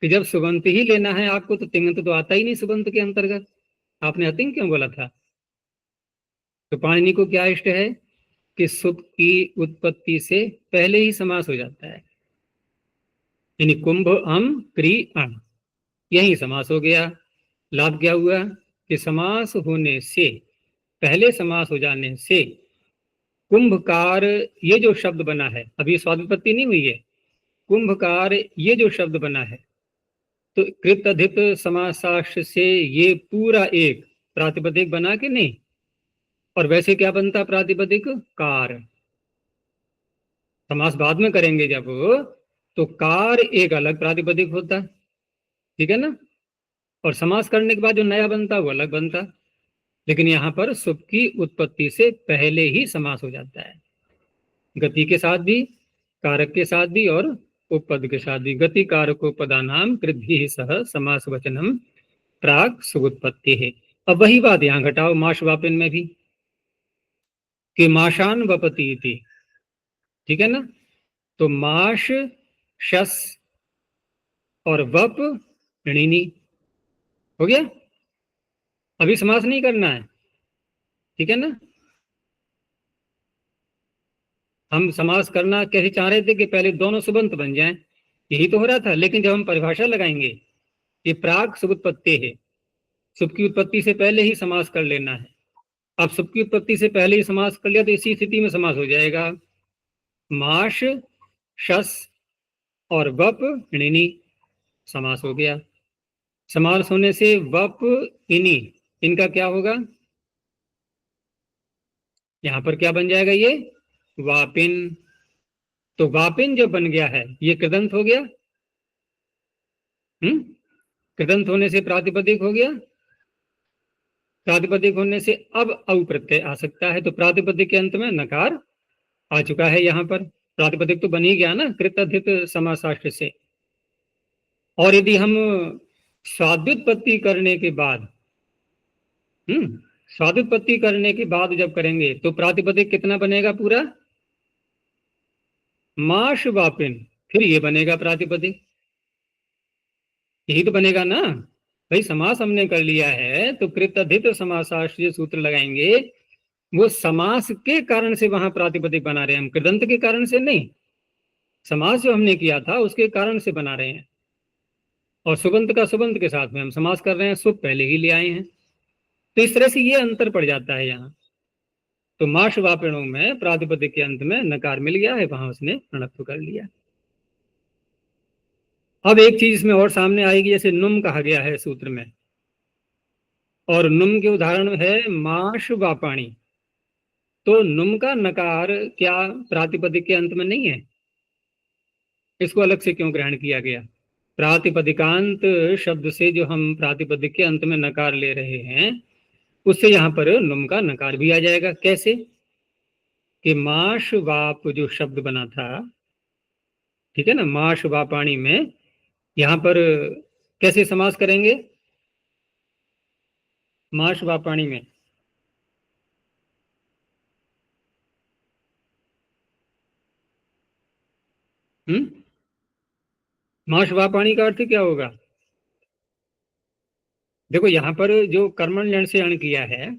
कि जब सुबंत ही लेना है आपको तो तिंगंत तो आता ही नहीं सुबंत के अंतर्गत, आपने अतिंग क्यों बोला था? तो पाणिनि को क्या इष्ट है कि सुप की उत्पत्ति से पहले ही समास हो जाता है, यानी कुंभ अम क्री अण, यही समास हो गया। लाभ क्या हुआ कि समास होने से, पहले समास हो जाने से कुंभकार ये जो शब्द बना है, अभी स्वादुत्पत्ति नहीं हुई है, कुंभकार ये जो शब्द बना है, तो कृत अधित समासाश्र से ये पूरा एक प्रातिपदिक बना कि नहीं? और वैसे क्या बनता प्रातिपदिक? कार। समास बाद में करेंगे जब, तो कार एक अलग प्रातिपदिक होता, ठीक है ना। और समास करने के बाद जो नया बनता वो अलग बनता। लेकिन यहाँ पर सुप की उत्पत्ति से पहले ही समास हो जाता है, गति के साथ भी, कारक के साथ भी और उपपद के साथ भी। गति कारकोपदानाम कृद्भिः सह समास वचनम प्राक सुगुत्पत्ति है। अब वही बात यहाँ घटाओ माश वापिन में भी कि माशान वपति थी, ठीक है ना। तो माश शस और वप ऋणी हो गया, अभी समास नहीं करना है, ठीक है ना। हम समास करना कैसे चाह रहे थे कि पहले दोनों सुबंत बन जाएं, यही तो हो रहा था। लेकिन जब हम परिभाषा लगाएंगे कि प्राक सुबुत्पत्ति है, सुब की उत्पत्ति से पहले ही समास कर लेना है। अब सुब की उत्पत्ति से पहले ही समास कर लिया तो इसी स्थिति में समास हो जाएगा, माश शस और वप ऋणी, समास हो गया। समास होने से वप इनी, इनका क्या होगा? यहां पर क्या बन जाएगा? ये वापिन। तो वापिन जो बन गया है ये कृदंत हो गया, कृदंत होने से प्रातिपदिक हो गया, प्रातिपदिक होने से अब औ प्रत्यय आ सकता है। तो प्रातिपदिक के अंत में नकार आ चुका है, यहाँ पर प्रातिपदिक तो बन ही गया ना कृतधित समासाष्ट्र से। और यदि हम स्वादुत्पत्ति करने के बाद, स्वादुत्पत्ति करने के बाद जब करेंगे तो प्रातिपदिक कितना बनेगा पूरा? माश वापिन, फिर ये बनेगा प्रातिपदिक, यही तो बनेगा ना भाई। समास हमने कर लिया है तो कृतधित समासाश्रय सूत्र लगाएंगे, वो समास के कारण से वहां प्रातिपदिक बना रहे हैं हम, कृदंत के कारण से नहीं। समास जो हमने किया था उसके कारण से बना रहे हैं, और सुबंत का सुबंत के साथ में हम समास कर रहे हैं, सुब पहले ही ले आए हैं। तो इस तरह से ये अंतर पड़ जाता है यहाँ। तो माश वापिणों में प्रातिपदिक के अंत में नकार मिल गया है, वहां उसने णत्व कर लिया। अब एक चीज इसमें और सामने आएगी, जैसे नुम कहा गया है सूत्र में, और नुम के उदाहरण है माश वापाणी। तो नुम का नकार क्या प्रातिपदिक के अंत में नहीं है? इसको अलग से क्यों ग्रहण किया गया? प्रातिपदिकांत शब्द से जो हम प्रातिपदिक के अंत में नकार ले रहे हैं, उससे यहाँ पर नुम का नकार भी आ जाएगा। कैसे? कि माश वाप जो शब्द बना था, ठीक है ना, माश वापाणी में यहाँ पर कैसे समास करेंगे? माश वापाणी में माश वापाणी का अर्थ क्या होगा? देखो यहाँ पर जो कर्मण्यण से अण किया है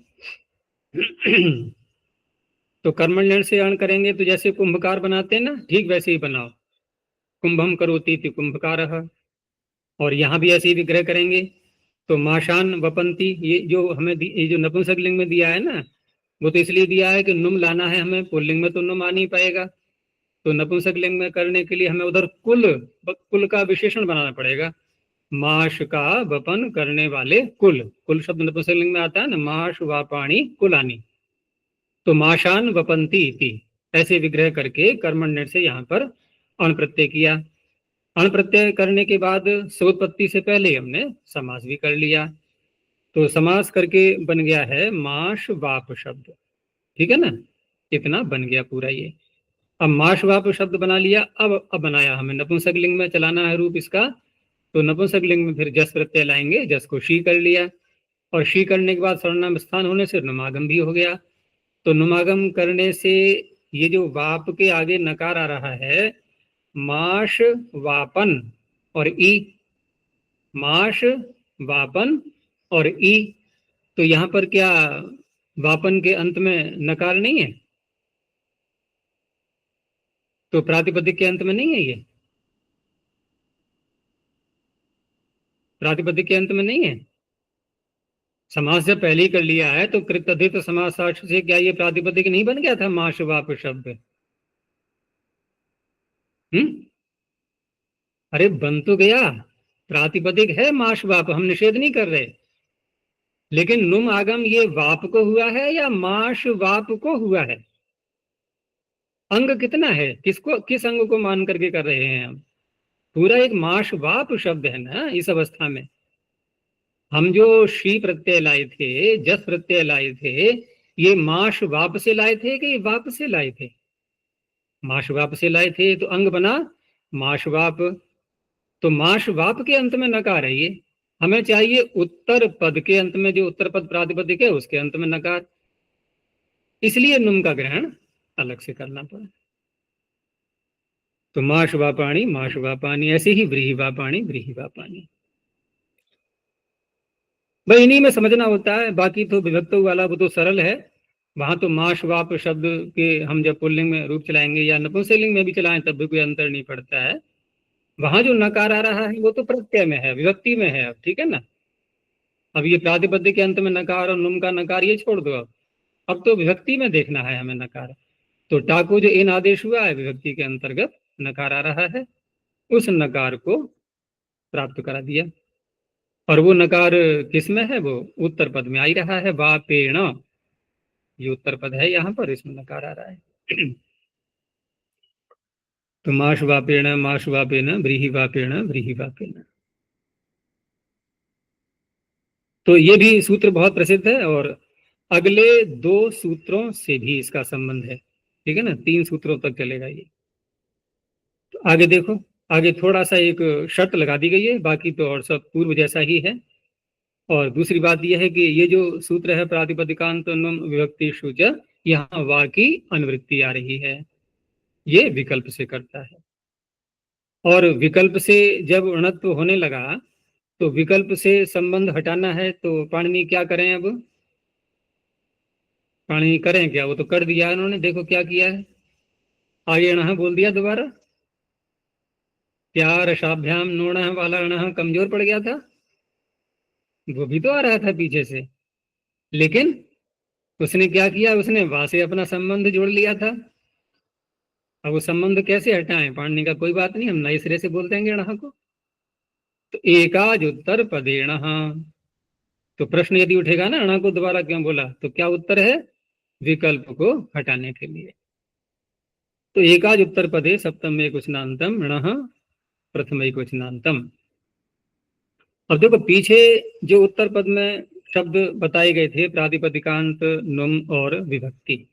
तो कर्मण्यण से अण करेंगे तो जैसे कुंभकार बनाते हैं ना, ठीक वैसे ही बनाओ। कुंभम करोति इति कुंभकारः। और यहाँ भी ऐसे ही विग्रह करेंगे तो माशान वपंती, ये जो हमें ये जो नपुंसक लिंग में दिया है ना, वो तो इसलिए दिया है कि नुम लाना है हमें, पुल्लिंग में तो नुम आ नहीं पाएगा, तो नपुंसक लिंग में करने के लिए हमें उधर कुल का विशेषण बनाना पड़ेगा। माश का वपन करने वाले कुल शब्द नपुंसक लिंग में आता है ना, माश वापाणी कुलानी, तो माशान वपंती इति ऐसे विग्रह करके कर्मण्य से यहाँ पर अण प्रत्यय किया। अण प्रत्यय करने के बाद सोत्पत्ति से पहले हमने समास भी कर लिया, तो समास करके बन गया है माश वाप शब्द, ठीक है ना, इतना बन गया पूरा ये। अब माश वाप शब्द बना लिया, अब बनाया हमें नपुंसक लिंग में चलाना है रूप इसका, तो नपुंसक लिंग में फिर जस प्रत्यय लाएंगे, जस को शी कर लिया, और शी करने के बाद सर्वनाम स्थान होने से नुमागम भी हो गया। तो नुमागम करने से ये जो वाप के आगे नकार आ रहा है, माश वापन और ई, माश वापन और ई, तो यहाँ पर क्या वापन के अंत में नकार नहीं है? तो प्रातिपदिक के अंत में नहीं है, ये प्रातिपदिक के अंत में नहीं है। समास जब पहले ही कर लिया है तो कृतधित समासाक्ष से क्या ये प्रातिपदिक नहीं बन गया था माश वाप शब्द? अरे बन तो गया, प्रातिपदिक है माश वाप, हम निषेध नहीं कर रहे, लेकिन नुम आगम ये वाप को हुआ है या माश वाप को हुआ है? अंग कितना है, किस अंग को मान करके कर रहे हैं हम? पूरा एक माश वाप शब्द है ना। इस अवस्था में हम जो शी प्रत्यय लाए थे, जस प्रत्यय लाए थे, ये माश वाप से लाए थे कि वाप से लाए थे? माश वाप से लाए थे, तो अंग बना माश वाप। तो माश वाप के अंत में नकार है ये, हमें चाहिए उत्तर पद के अंत में, जो उत्तर पद प्रातिपदिक है उसके अंत में नकार, इसलिए नुम का ग्रहण अलग से करना पड़ा। तो माश वापाणी, ऐसे ही व्रीहि वापाणी। भाई इन्हीं में समझना होता है, बाकी तो विभक्त वाला वो तो सरल है। वहां तो माश वाप शब्द के हम जब पुल्लिंग में रूप चलाएंगे या नपुंसकलिंग में भी चलाएं तब भी कोई अंतर नहीं पड़ता है। वहां जो नकार आ रहा है वो तो प्रत्यय में है, विभक्ति में है, अब ठीक है ना। अब ये प्रातिपद्य के अंत में नकार और नुम का नकार ये छोड़ दो, अब तो विभक्ति में देखना है हमें नकार। तो टाको जो इन आदेश हुआ है विभक्ति के अंतर्गत नकार आ रहा है, उस नकार को प्राप्त करा दिया। और वो नकार किस में है? वो उत्तर पद में आ ही रहा है, वापेण, ये उत्तर पद है, यहाँ पर इसमें नकार आ रहा है। तो माश वापेण व्रीहि वापेण। तो ये भी सूत्र बहुत प्रसिद्ध है, और अगले दो सूत्रों से भी इसका संबंध है, ठीक है ना, 3 सूत्रों तक चलेगा ये। तो आगे देखो, आगे थोड़ा सा एक शर्त लगा दी गई है, बाकी तो और सब पूर्व जैसा ही है। और दूसरी बात यह है कि ये जो सूत्र है प्रातिपदिकांत नुम विभक्ति शुच, यहाँ वा की अनुवृत्ति आ रही है, ये विकल्प से करता है। और विकल्प से जब ऋणत्व होने लगा तो विकल्प से संबंध हटाना है, तो पाणिनि क्या करें? अब पाणिनि करें क्या? वो तो कर दिया उन्होंने, देखो क्या किया है, आगे ऋण बोल दिया दोबारा। क्या रसाभ्याम नोण वाला ऋण कमजोर पड़ गया था? वो भी तो आ रहा था पीछे से, लेकिन उसने क्या किया, उसने वा से अपना संबंध जोड़ लिया था। अब वो संबंध कैसे हटाएं? पाणिनि का कोई बात नहीं, हम नए सिरे से बोल देंगे ऋण को। तो एकाज उत्तर पदेण, तो प्रश्न यदि उठेगा ना ऋण को दोबारा क्यों बोला, तो क्या उत्तर है? विकल्प को हटाने के लिए। तो एकाज उत्तर पदे सप्तम एक वचनांतम ऋण प्रथम एक वचनांतम, अब देखो पीछे जो उत्तर पद में शब्द बताए गए थे, प्रातिपदिकांत, नुम और विभक्ति,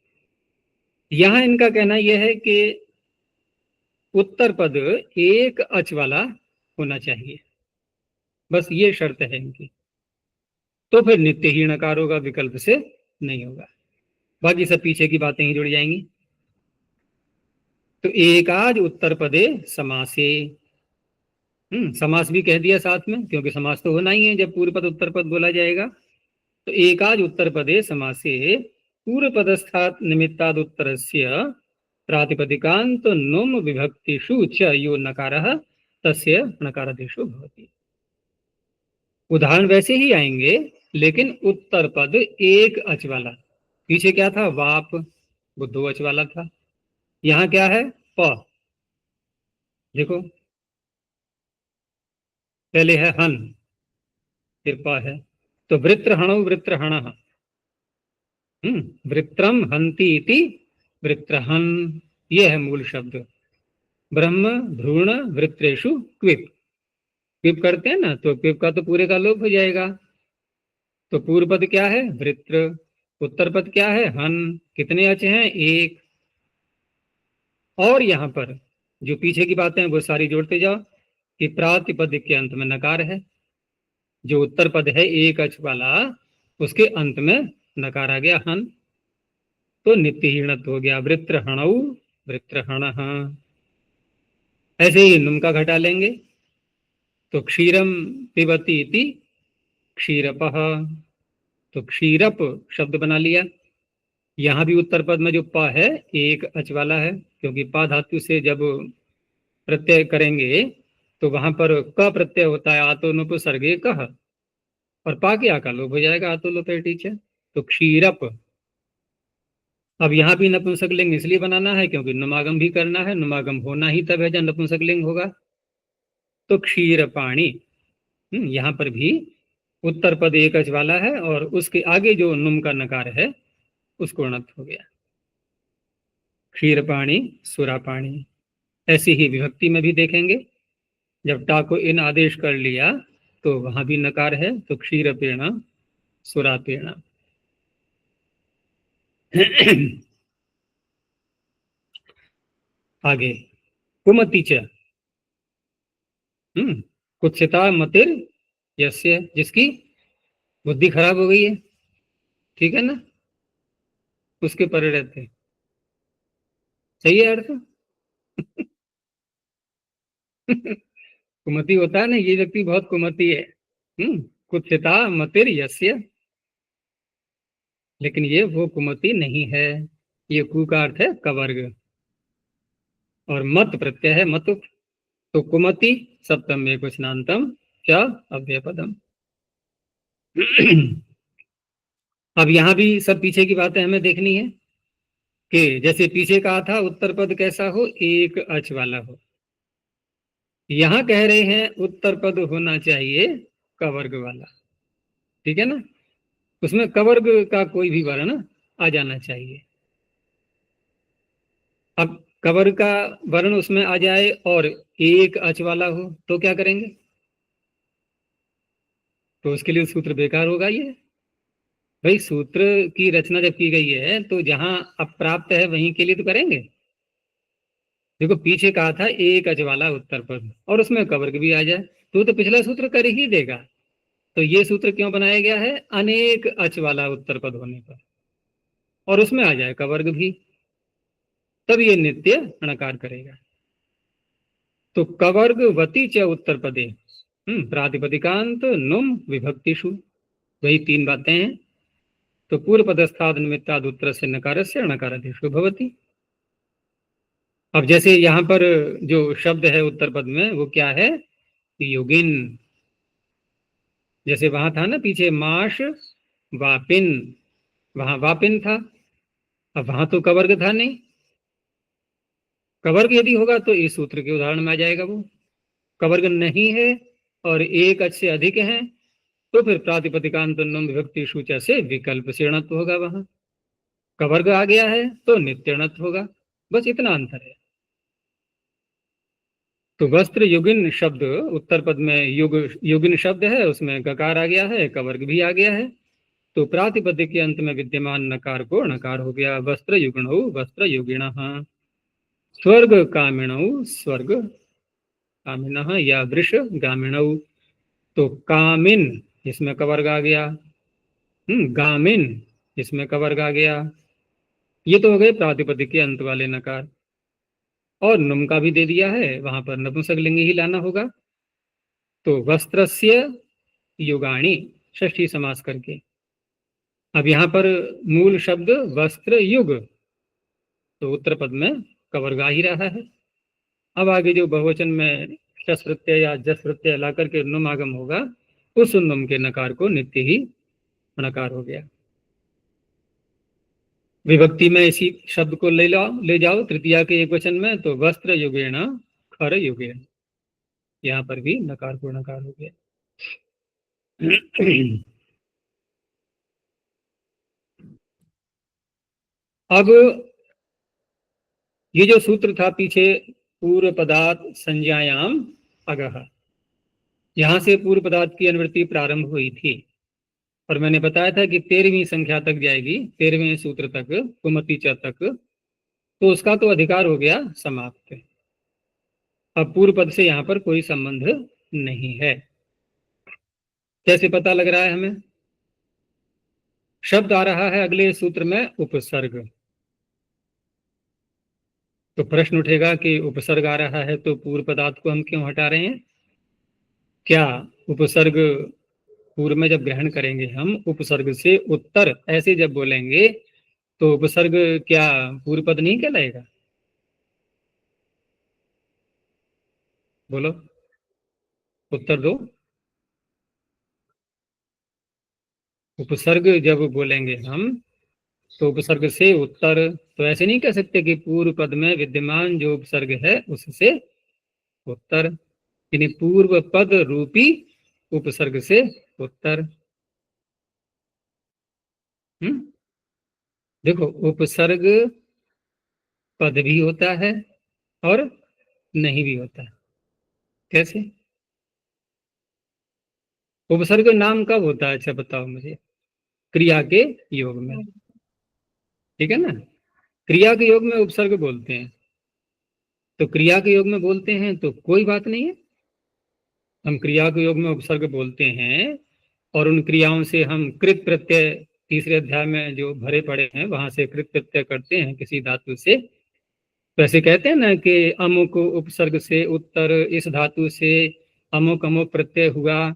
यहां इनका कहना यह है कि उत्तर पद एक अच वाला होना चाहिए, बस ये शर्त है इनकी। तो फिर नित्य ही नकार होगा, विकल्प से नहीं होगा। बाकी सब पीछे की बातें ही जुड़ जाएंगी। तो एकाज उत्तर पदे समासे, समास भी कह दिया साथ में, क्योंकि समास तो होना ही है जब पूर्व पद उत्तर पद बोला जाएगा। तो एकाज उत्तर पदे समासे पूर्व पदस्थात निमित्ताद उत्तरस्य प्रातिपदिकांत नुम विभक्तिषु च यो नकारः तस्य नकारादेशो भवति। उदाहरण वैसे ही आएंगे, लेकिन उत्तर पद एक अच वाला। पीछे क्या था? वाप, वो दो अच वाला था। यहाँ क्या है? प। देखो पहले है हन, फिर प है। तो वृत्रहणो वृत्रहणः, वृत्रम हंति इति वृत्रहन, ये है मूल शब्द। ब्रह्म भ्रूण वृत्रेषु क्विप, क्विप करते हैं ना, तो क्विप का तो पूरे का लोप हो जाएगा। तो पूर्व पद क्या है? वृत्र। उत्तर पद क्या है? हन। कितने अच हैं? एक। और यहां पर जो पीछे की बातें हैं वो सारी जोड़ते जाओ कि प्रातिपदिक के अंत में नकार है। जो उत्तर पद है एक अच वाला, उसके अंत में नकार आ गया हन, तो नित्यहीणत्व हो गया। वृत्रहणौ वृत्रहणः। ऐसे ही नुम का घटा लेंगे, तो क्षीरम पिबति इति क्षीरपः, तो क्षीरप शब्द बना लिया। यहां भी उत्तर पद में जो प है एक अच वाला है, क्योंकि पा धातु से जब प्रत्यय करेंगे तो वहां पर क प्रत्यय होता है, आतो नुपसर्गे कह, और पा के आका लोप हो जाएगा, आतो लोप टीचर। तो क्षीरप। अब यहाँ भी नपुंसक लिंग इसलिए बनाना है क्योंकि नुमागम भी करना है, नुमागम होना ही तब है जब नपुंसक लिंग होगा। तो क्षीर पाणी, यहाँ पर भी उत्तर पद एक अच वाला है और उसके आगे जो नुम का नकार है उसको अणत हो गया। क्षीर पाणी सुरा पाणी। ऐसी ही विभक्ति में भी देखेंगे, जब टा को इन आदेश कर लिया तो वहां भी नकार है, तो क्षीर पेणा सुरा पेणा। आगे कुमति च, कुत्सिता मतिर यस्य, जिसकी बुद्धि खराब हो गई है, ठीक है ना, उसके परे रहते। सही है अर्थ? कुमति होता है ना, ये व्यक्ति बहुत कुमति है। कुत्सिता मतिर यस्य, लेकिन ये वो कुमति नहीं है। ये कु का अर्थ है कवर्ग, और मत प्रत्यय है मत। तो कुमति सप्तम में कुशनांतम च अव्ययपदम। अब यहां भी सब पीछे की बातें हमें देखनी है कि जैसे पीछे कहा था उत्तर पद कैसा हो? एक अच वाला हो। यहां कह रहे हैं उत्तर पद होना चाहिए कवर्ग वाला, ठीक है ना, उसमें कवर्ग का कोई भी वर्ण आ जाना चाहिए। अब कवर्ग का वर्ण उसमें आ जाए और एक अच वाला हो तो क्या करेंगे? तो उसके लिए सूत्र बेकार होगा। ये भाई सूत्र की रचना जब की गई है तो जहां अप्राप्त है वहीं के लिए तो करेंगे। देखो पीछे कहा था एक अच वाला उत्तर पद और उसमें कवर्ग भी आ जाए तो पिछला सूत्र कर ही देगा। तो ये सूत्र क्यों बनाया गया है? अनेक अच वाला उत्तर पद होने पर, और उसमें आ जाए कवर्ग भी, तब ये नित्य णकार करेगा। तो कवर्ग वती च उत्तर पदे प्रातिपदिकांत नुम विभक्तिषु, वही तीन बातें हैं। तो पूर्व पदस्थाद निमित्ताद उत्तर से नकार से णकारादेशो भवति। अब जैसे यहाँ पर जो शब्द है उत्तर पद में वो क्या है? योगिन। जैसे वहां था ना पीछे माश वापिन, वहां वापिन था, अब वहां तो कवर्ग था नहीं। कवर्ग यदि होगा तो इस सूत्र के उदाहरण में आ जाएगा। वो कवर्ग नहीं है और एक अच से अधिक है, तो फिर प्रातिपदिकांत नुम विभक्ति सूचा से विकल्प से णत्व होगा। वहां कवर्ग आ गया है तो नित्य णत्व होगा, बस इतना अंतर है। तो वस्त्र युगिन शब्द उत्तर पद में युगिन शब्द है, उसमें गकार आ गया है, कवर्ग भी आ गया है, तो प्रातिपदिक के अंत में विद्यमान नकार को णकार हो गया। वस्त्र युगणौ वस्त्र युगिणः, स्वर्ग कामिणौ स्वर्ग कामिनः या वृष गामिणौ, तो कामिन इसमें कवर्ग आ गया, गामिन इसमें कवर्ग आ गया। ये तो हो गए प्रातिपदिक के अंत वाले नकार। और नुम का भी दे दिया है, वहां पर नपुंसकलिंग ही लाना होगा। तो वस्त्रस्य युगाणि षष्ठी समास करके। अब यहाँ पर मूल शब्द वस्त्र युग, तो उत्तर पद में कवर्ग आ ही रहा है। अब आगे जो बहुवचन में शस प्रत्यय या जस प्रत्यय ला करके नुम आगम होगा, उस नुम के नकार को नित्य ही नकार हो गया। विभक्ति में इसी शब्द को ले जाओ तृतीया के एक वचन में, तो वस्त्र युगेण खर युगेण, यहाँ पर भी नकार को नकार हो गया। अब ये जो सूत्र था पीछे, पूर्व पदार्थ संज्ञायाम अगह, यहां से पूर्व पदार्थ की अनुवृत्ति प्रारंभ हुई थी और मैंने बताया था कि 13वीं संख्या तक जाएगी, 13वें सूत्र तक, कुमति च तक, तो उसका तो अधिकार हो गया समाप्त। अब पूर्व पद से यहां पर कोई संबंध नहीं है। कैसे पता लग रहा है हमें? शब्द आ रहा है अगले सूत्र में उपसर्ग, तो प्रश्न उठेगा कि उपसर्ग आ रहा है तो पूर्व पदार्थ को हम क्यों हटा रहे हैं? क्या उपसर्ग पूर्व में जब ग्रहण करेंगे हम उपसर्ग से उत्तर ऐसे जब बोलेंगे तो उपसर्ग क्या पूर्व पद नहीं कहलाएगा? बोलो, उत्तर दो। उपसर्ग जब बोलेंगे हम तो उपसर्ग से उत्तर, तो ऐसे नहीं कह सकते कि पूर्व पद में विद्यमान जो उपसर्ग है उससे उत्तर, यानी पूर्व पद रूपी उपसर्ग से उत्तर। देखो, उपसर्ग पद भी होता है और नहीं भी होता है। कैसे? उपसर्ग नाम कब होता है? अच्छा बताओ मुझे। क्रिया के योग में, ठीक है ना? क्रिया के योग में उपसर्ग बोलते हैं, तो क्रिया के योग में बोलते हैं तो कोई बात नहीं है। हम क्रिया के योग में उपसर्ग बोलते हैं और उन क्रियाओं से हम कृत प्रत्यय, तीसरे अध्याय में जो भरे पड़े हैं वहां से कृत प्रत्यय करते हैं किसी धातु से। वैसे कहते हैं ना कि अमुक उपसर्ग से उत्तर, इस धातु से अमुक अमुक प्रत्यय हुआ,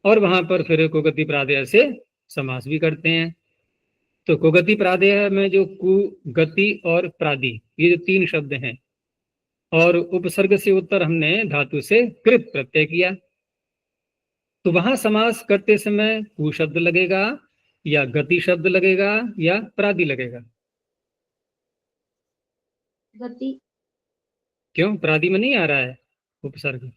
और वहां पर फिर कुगति प्रादेय से समास भी करते हैं। तो कुगति प्रादेय में जो कु, गति और प्रादि, ये जो 3 शब्द हैं, और उपसर्ग से उत्तर हमने धातु से कृत प्रत्यय किया, तो वहां समास करते समय कु शब्द लगेगा या गति शब्द लगेगा या प्रादि लगेगा? गति। क्यों? प्रादि में नहीं आ रहा है उपसर्ग?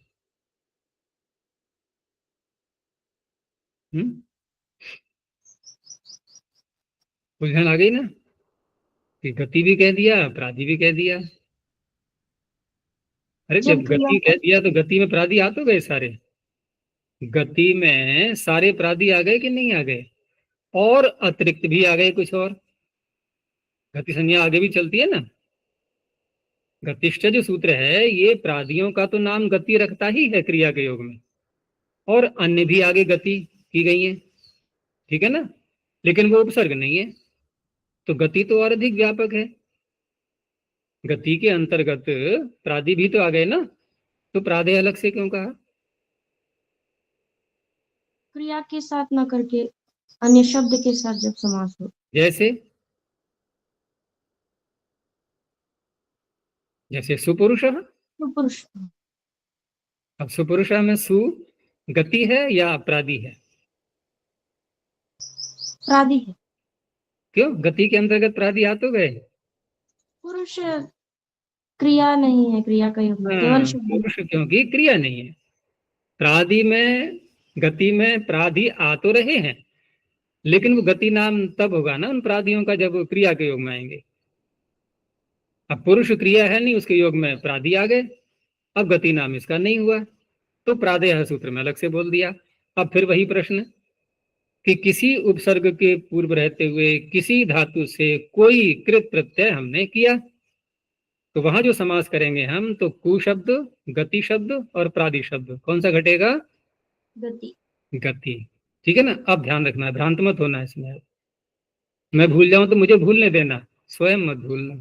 उलझन आ गई ना कि गति भी कह दिया, प्रादि भी कह दिया। अरे जब गति कह दिया तो गति में प्रादि आ तो गए सारे, गति में सारे प्रादि आ गए कि नहीं आ गए? और अतिरिक्त भी आ गए कुछ और। गति संज्ञा आगे भी चलती है ना। गतिष्ठ जो सूत्र है ये प्रादियों का तो नाम गति रखता ही है क्रिया के योग में, और अन्य भी आगे गति की गई है, ठीक है ना, लेकिन वो उपसर्ग नहीं है। तो गति तो और अधिक व्यापक है। गति के अंतर्गत प्रादि भी तो आ गए ना, तो प्रादे अलग से क्यों कहा? क्रिया के साथ न करके अन्य शब्द के साथ जब समास हो। जैसे सुपुरुष। सुपुरुष। अब सुपुरुष में सु गति है या प्रादि है? प्रादि है। क्यों? गति के अंतर्गत प्रादि आ तो गए। पुरुष क्रिया नहीं है, क्रिया का योग केवल पुरुष क्योंकि क्रिया नहीं है। प्रादि में, गति में प्रादि आ तो रहे हैं, लेकिन वो गति नाम तब होगा ना उन प्रादियों का जब क्रिया के योग में आएंगे। अब पुरुष क्रिया है नहीं, उसके योग में प्रादि आ गए, अब गति नाम इसका नहीं हुआ, तो प्रादेय सूत्र में अलग से बोल दिया। अब फिर वही प्रश्न कि किसी उपसर्ग के पूर्व रहते हुए किसी धातु से कोई कृत प्रत्यय हमने किया, तो वहां जो समास करेंगे हम, तो कु शब्द, गति शब्द और प्रादि शब्द, कौन सा घटेगा? गति। गति। ठीक है ना। अब ध्यान रखना है, भ्रांत मत होना इसमें। मैं भूल जाऊं तो मुझे भूलने देना, स्वयं मत भूलना,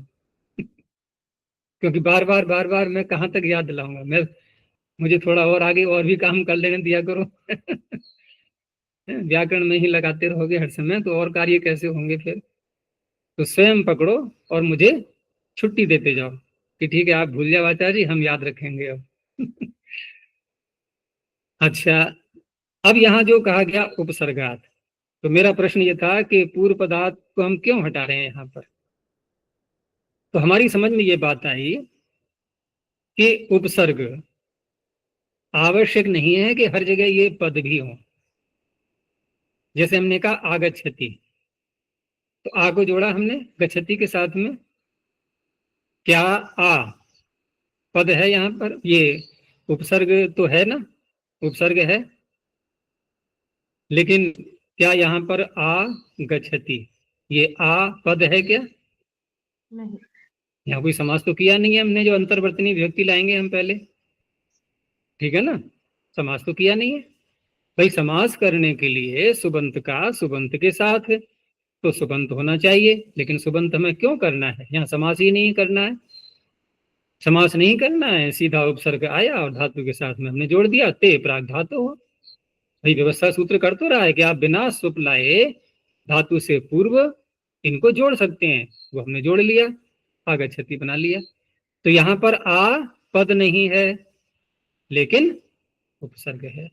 क्योंकि बार बार मैं कहाँ तक याद दिलाऊंगा। मुझे थोड़ा और आगे और भी काम कर लेने दिया करो। व्याकरण में ही लगाते रहोगे हर समय तो और कार्य कैसे होंगे फिर? तो स्वयं पकड़ो और मुझे छुट्टी देते जाओ कि ठीक है, आप भूल जाओ आचार्य जी, हम याद रखेंगे अब। अच्छा, अब यहाँ जो कहा गया उपसर्गात, तो मेरा प्रश्न ये था कि पूर्व पदार्थ को हम क्यों हटा रहे हैं यहाँ पर? तो हमारी समझ में ये बात आई कि उपसर्ग आवश्यक नहीं है कि हर जगह ये पद भी हो। जैसे हमने कहा आगच्छति, तो आ को जोड़ा हमने गच्छति के साथ में, क्या आ पद है यहाँ पर? ये उपसर्ग तो है ना, उपसर्ग है, लेकिन क्या यहाँ पर आ गच्छति ये आ पद है क्या? नहीं। यहाँ कोई समास तो किया नहीं है हमने, जो अंतर्वर्तनी विभक्ति लाएंगे हम पहले, ठीक है ना, समास तो किया नहीं है। भाई समास करने के लिए सुबंत का सुबंत के साथ है, तो सुबंत होना चाहिए, लेकिन सुबंत हमें क्यों करना है? यहाँ समास ही नहीं करना है, समास नहीं करना है, सीधा उपसर्ग आया और धातु के साथ में हमने जोड़ दिया, ते प्राग धातु हो। भाई व्यवस्था सूत्र कर तो रहा है कि आप बिना सुप लाए धातु से पूर्व इनको जोड़ सकते हैं, वो हमने जोड़ लिया, आगच्छति बना लिया। तो यहाँ पर आ पद नहीं है लेकिन उपसर्ग है।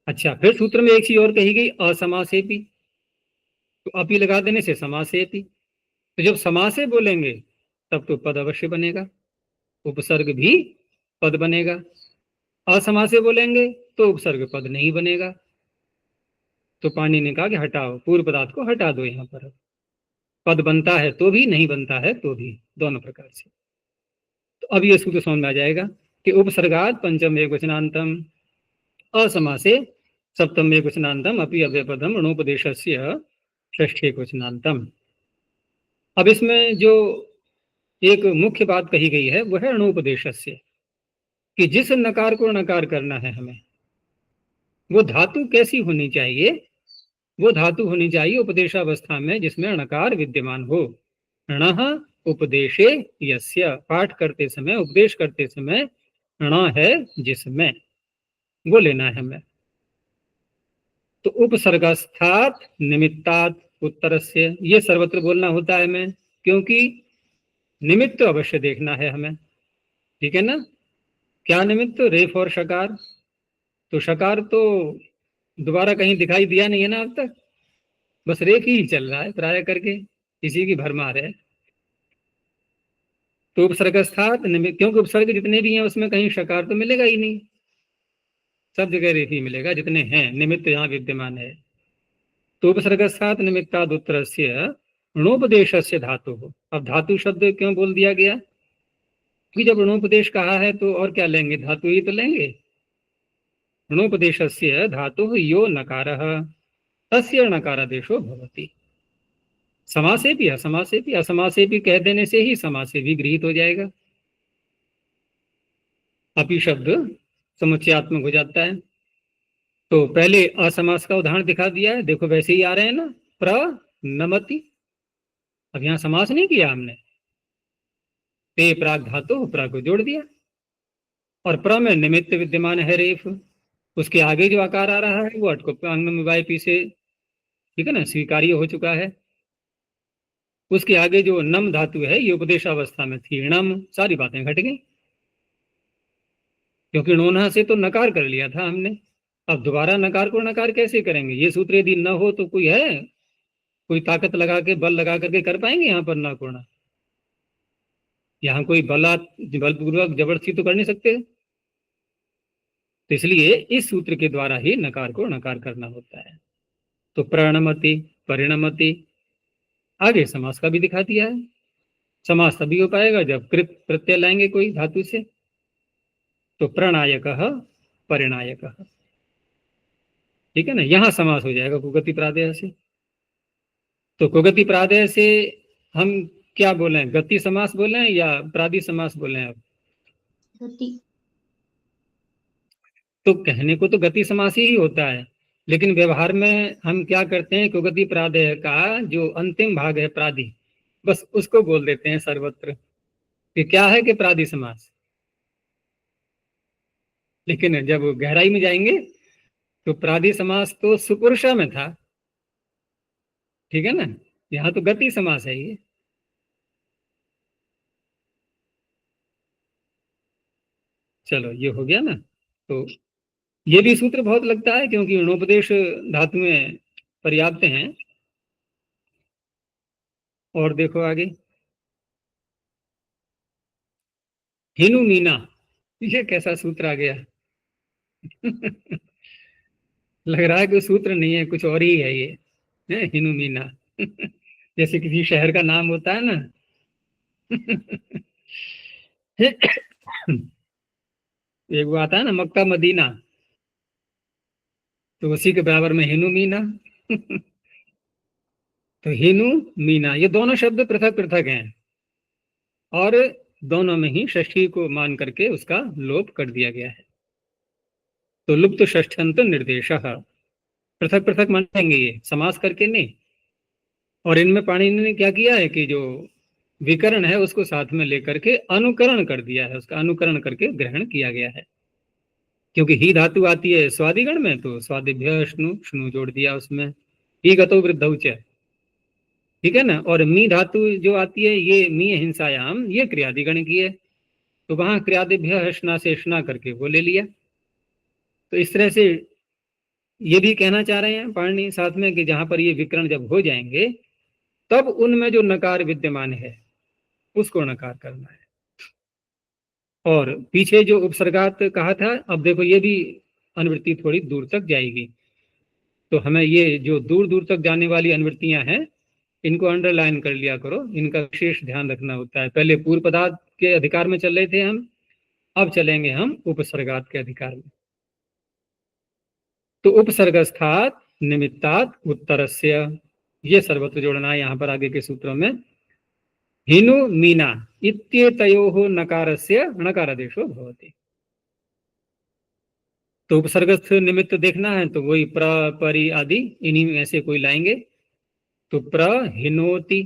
अच्छा, फिर सूत्र में एक चीज और कही गई, असमासेपी, तो अपी लगा देने से समासेपी, तो जब समासे बोलेंगे तब तो पद अवश्य बनेगा, उपसर्ग भी पद बनेगा। असमासे बोलेंगे तो उपसर्ग पद नहीं बनेगा। तो पानी ने कहा कि हटाओ, पूर्व पदार्थ को हटा दो, यहाँ पर पद बनता है तो भी, नहीं बनता है तो भी, दोनों प्रकार से। तो अब ये सूत्र समझ में आ जाएगा कि उपसर्गात पंचम एकवचनांतम, असमासे सप्तम एकवचनांतम अपि अव्यपदम ऋणोपदेशस्य षष्ठी एकवचनांतम। अब इसमें जो एक मुख्य बात कही गई है वह है ऋणोपदेशस्य, कि जिस नकार को नकार करना है हमें, वो धातु कैसी होनी चाहिए? वो धातु होनी चाहिए उपदेशावस्था में जिसमें णकार विद्यमान हो। णः उपदेशे यस्य, पाठ करते समय, उपदेश करते समय ण है जिसमें, वो लेना है हमें। तो उपसर्गस्थात निमित्तात् उत्तरस्य, ये सर्वत्र बोलना होता है हमें, क्योंकि निमित्त अवश्य देखना है हमें, ठीक है ना। क्या निमित्त? रेफ और शकार। तो शकार तो दोबारा कहीं दिखाई दिया नहीं है ना अब तक, बस रेफ ही चल रहा है प्राय करके, इसी की भरमार है। तो उपसर्गस्थात निमित्त, क्योंकि उपसर्ग जितने भी हैं उसमें कहीं शकार तो मिलेगा ही नहीं, सब जगह रेफ ही मिलेगा जितने हैं, निमित्त यहाँ विद्यमान है। तो उपसर्गस्थात निमित्ताद उत्तरस्य ऋणोपदेशस्य धातु हो। अब धातु शब्द क्यों बोल दिया गया? कि जब ऋणोपदेश कहा है तो और क्या लेंगे, धातु ही तो लेंगे। ऋणोपदेशस्य धातु यो नकारः तस्य नकारादेशो भवति। समासे भी असमासे भी, असमासे भी कह देने से ही समासे भी गृहीत हो जाएगा, अपि शब्द समुच्चयात्मक हो जाता है। तो पहले असमास का उदाहरण दिखा दिया है, देखो वैसे ही आ रहे हैं ना, प्रणमति। अब यहां समास नहीं किया हमने, ते प्राग धातु प्राग को जोड़ दिया, और प्र में निमित्त विद्यमान है रेफ, उसके आगे जो आकार आ रहा है वो अटको से, ठीक है ना, स्वीकार्य हो चुका है। उसके आगे जो नम धातु है ये उपदेशावस्था में थी, णम, सारी बातें घट गई, क्योंकि णोना से तो नकार कर लिया था हमने। अब दोबारा नकार को नकार कैसे करेंगे? ये सूत्र यदि न हो तो कोई है, कोई ताकत लगा के, बल लगा करके कर पाएंगे यहाँ पर ना कोना? यहाँ कोई बलपूर्वक जबरदस्ती तो कर नहीं सकते। तो इसलिए इस सूत्र के द्वारा ही नकार को नकार करना होता है। तो प्रणमति, परिणमति, आगे समास का भी दिखा दिया है। समास तभी हो पाएगा जब कृत प्रत्यय लाएंगे कोई धातु से, तो प्रणायकः परिणायकः, ठीक है ना। यहाँ समास हो जाएगा कुगति प्रादेय से। तो कुगति प्रादेय से हम क्या बोले, गति समास बोले या प्रादि समास बोले अब? गति। तो कहने को तो गति समास ही होता है, लेकिन व्यवहार में हम क्या करते हैं, कुगति प्रादेय का जो अंतिम भाग है प्रादि, बस उसको बोल देते हैं सर्वत्र कि क्या है कि प्रादि समास। लेकिन जब गहराई में जाएंगे तो प्रादि समास तो सुपुरुषा में था, ठीक है ना। यहाँ तो गति समास है ये। चलो ये हो गया ना। तो ये भी सूत्र बहुत लगता है क्योंकि ऋणोपदेश धातुएं पर्याप्त हैं। और देखो आगे, हिनु मीना, ये कैसा सूत्र आ गया। लग रहा है कोई सूत्र नहीं है, कुछ और ही है ये, है हिनु मीना। जैसे किसी शहर का नाम होता है ना। एक वो आता है ना मक्का मदीना, तो उसी के बराबर में हिनु मीना। तो हिनु मीना ये दोनों शब्द पृथक पृथक हैं और दोनों में ही षष्ठी को मान करके उसका लोप कर दिया गया है। तो लुप्त षष्ठ्यंत निर्देश, पृथक पृथक मानेंगे ये, समास करके नहीं। और इनमें पाणिनि ने क्या किया है कि जो विकरण है उसको साथ में लेकर के अनुकरण कर दिया है, उसका अनुकरण करके ग्रहण किया गया है। क्योंकि ही धातु आती है स्वादिगण में, तो स्वादिभ्य श्नु, श्नु जोड़ दिया उसमें, ही गतो वृद्धौ च, ठीक है ना। और मी धातु जो आती है ये मी हिंसायाम, ये क्रियादिगण की है, तो वहां क्रियादिभ्य हर्षना से स्ना करके वो ले लिया। तो इस तरह से ये भी कहना चाह रहे हैं पाणिनि साथ में कि जहां पर ये विकरण जब हो जाएंगे तब उनमें जो नकार विद्यमान है उसको नकार करना है। और पीछे जो उपसर्गात कहा था, अब देखो ये भी अनुवृत्ति थोड़ी दूर तक जाएगी, तो हमें ये जो दूर दूर तक जाने वाली अनुवृत्तियां हैं इनको अंडरलाइन कर लिया करो, इनका विशेष ध्यान रखना होता है। पहले पूर्व पदार्थ के अधिकार में चल रहे थे हम, अब चलेंगे हम उपसर्गात के अधिकार में। तो उपसर्गस्थात निमित्तात् उत्तरस्य, ये सर्वत्र जोड़ना है यहाँ पर आगे के सूत्रों में। हिनु मीना इत्येतयोः नकारस्य णकारादेशो भवति। तो उपसर्गस्थ निमित्त देखना है तो वही प्र परि आदि इन्हीं में से कोई लाएंगे। तो प्र हिनोति,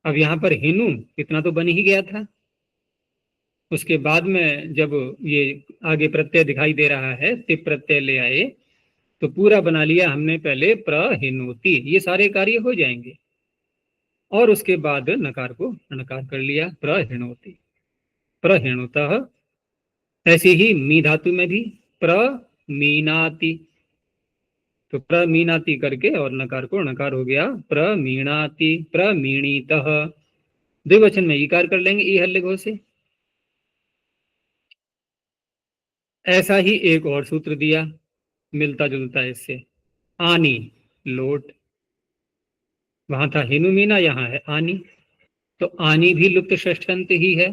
अब यहाँ पर हिनु इतना तो बन ही गया था, उसके बाद में जब ये आगे प्रत्यय दिखाई दे रहा है तिप प्रत्यय ले आए तो पूरा बना लिया हमने पहले प्रहिनोति, ये सारे कार्य हो जाएंगे। और उसके बाद नकार को नकार कर लिया प्रहिणोति, प्रहिणुतः। ऐसे ही मी धातु में भी प्रमीनाति, तो प्रमीनाति करके और नकार को नकार हो गया प्रमीणाति, प्रमीणीतः। द्विवचन में ईकार कर लेंगे ई हल्ले घो से। ऐसा ही एक और सूत्र दिया मिलता जुलता है इससे, आनी लोट, वहां था हिनु मीना, यहाँ है आनी, तो आनी भी लुप्त षष्ठ्यंत ही है।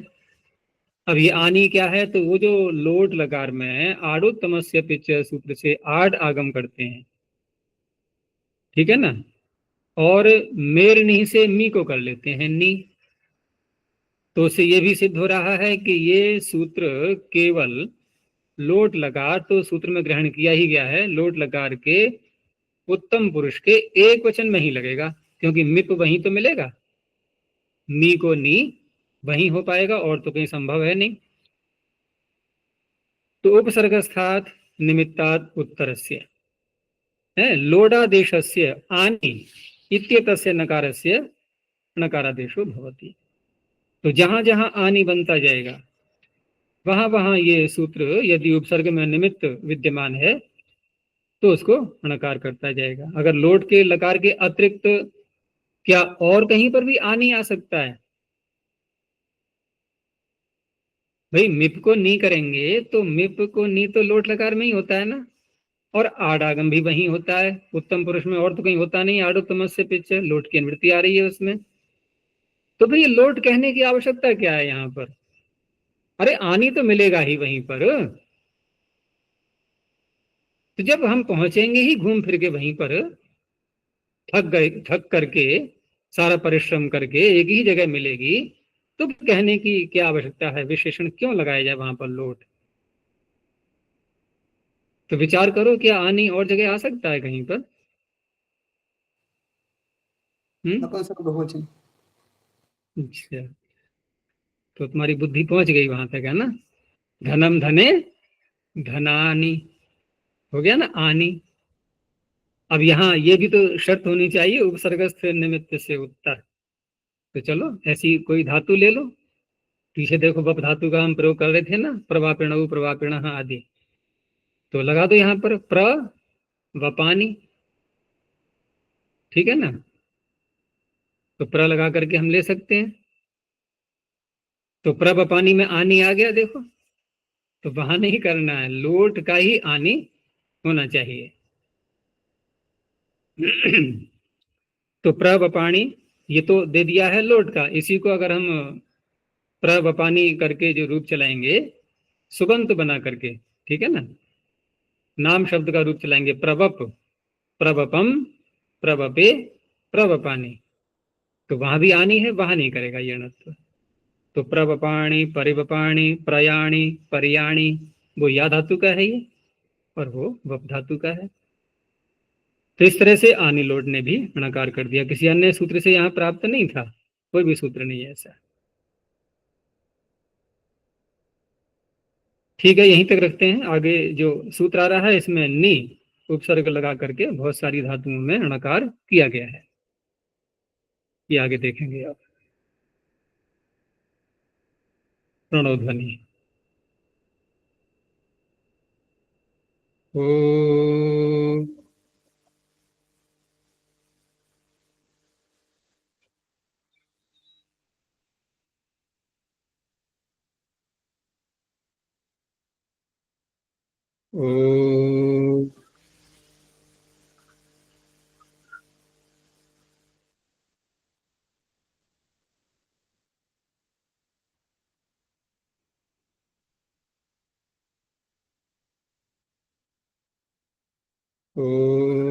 अब ये आनी क्या है, तो वो जो लोट लकार में आडोत्तमस्य पिच सूत्र से आड आगम करते हैं, ठीक है ना। और मेर नी से मी को कर लेते हैं नी, तो उससे ये भी सिद्ध हो रहा है कि ये सूत्र केवल लोट लकार तो सूत्र में ग्रहण किया ही गया है, लोट लकार के उत्तम पुरुष के एक वचन में ही लगेगा, क्योंकि मिप वहीं तो मिलेगा, मी को नी वहीं हो पाएगा और तो कहीं संभव है नहीं। तो उपसर्गस्थात निमित्तात् उत्तरस्य है लोडादेशस्य आनी इत्येतस्य नकारस्य नकारादेशो भवति। तो जहां जहां आनी बनता जाएगा वहां वहां ये सूत्र यदि उपसर्ग में निमित्त विद्यमान है तो उसको नकार करता जाएगा। अगर लोट के लकार के अतिरिक्त क्या और कहीं पर भी आनी आ सकता है? भाई मिप को नी करेंगे तो मिप को नी तो लोट लकार में ही होता है ना, और आडागम भी वहीं होता है उत्तम पुरुष में, और तो कहीं होता नहीं। आडोत्तम से पिच लोट की अनुवृत्ति आ रही है उसमें, तो भाई लोट कहने की आवश्यकता क्या है यहाँ पर? अरे आनी तो मिलेगा ही वहीं पर। तो जब हम पहुंचेंगे ही घूम फिर के वहीं पर, थक गए, थक करके, सारा परिश्रम करके एक ही जगह मिलेगी, तो कहने की क्या आवश्यकता है, विशेषण क्यों लगाया जाए वहां पर लोट। तो विचार करो, क्या आनी और जगह आ सकता है कहीं पर? नपुंसक बहुवचन। अच्छा, तो तुम्हारी बुद्धि पहुंच गई वहां तक, है ना। धनम धने धनानी, हो गया ना आनी। अब यहाँ ये भी तो शर्त होनी चाहिए, उपसर्गस्थ निमित्त से उत्तर। तो चलो ऐसी कोई धातु ले लो। पीछे देखो, वप धातु का हम प्रयोग कर रहे थे ना, प्रवापिण प्रवापिण आदि। तो लगा दो यहाँ पर प्र वपानी, ठीक है ना। तो प्र लगा करके हम ले सकते हैं। तो प्र वपानी में आनी आ गया, देखो। तो वहां नहीं करना है, लोट का ही आनी होना चाहिए। तो प्रवपाणी, ये तो दे दिया है लोट का। इसी को अगर हम प्रवपानी करके जो रूप चलाएंगे, सुबंत बना करके, ठीक है ना, नाम शब्द का रूप चलाएंगे, प्रवप, प्रवपम, प्रवपे, प्रवपानी। तो वहां भी आनी है, वहां नहीं करेगा ये णत्व। तो प्रवपाणी, परिवपाणी, प्रयाणी, परियाणी, वो या धातु का है ये, और वो वप धातु का है। तो इस तरह से आनी लोट ने भी णकार कर दिया, किसी अन्य सूत्र से यहाँ प्राप्त नहीं था, कोई भी सूत्र नहीं है ऐसा। ठीक है, यहीं तक रखते हैं। आगे जो सूत्र आ रहा है इसमें नी उपसर्ग लगा करके बहुत सारी धातुओं में णकार किया गया है, ये आगे देखेंगे आप। प्रणोध्वनि। ओ ओ ओ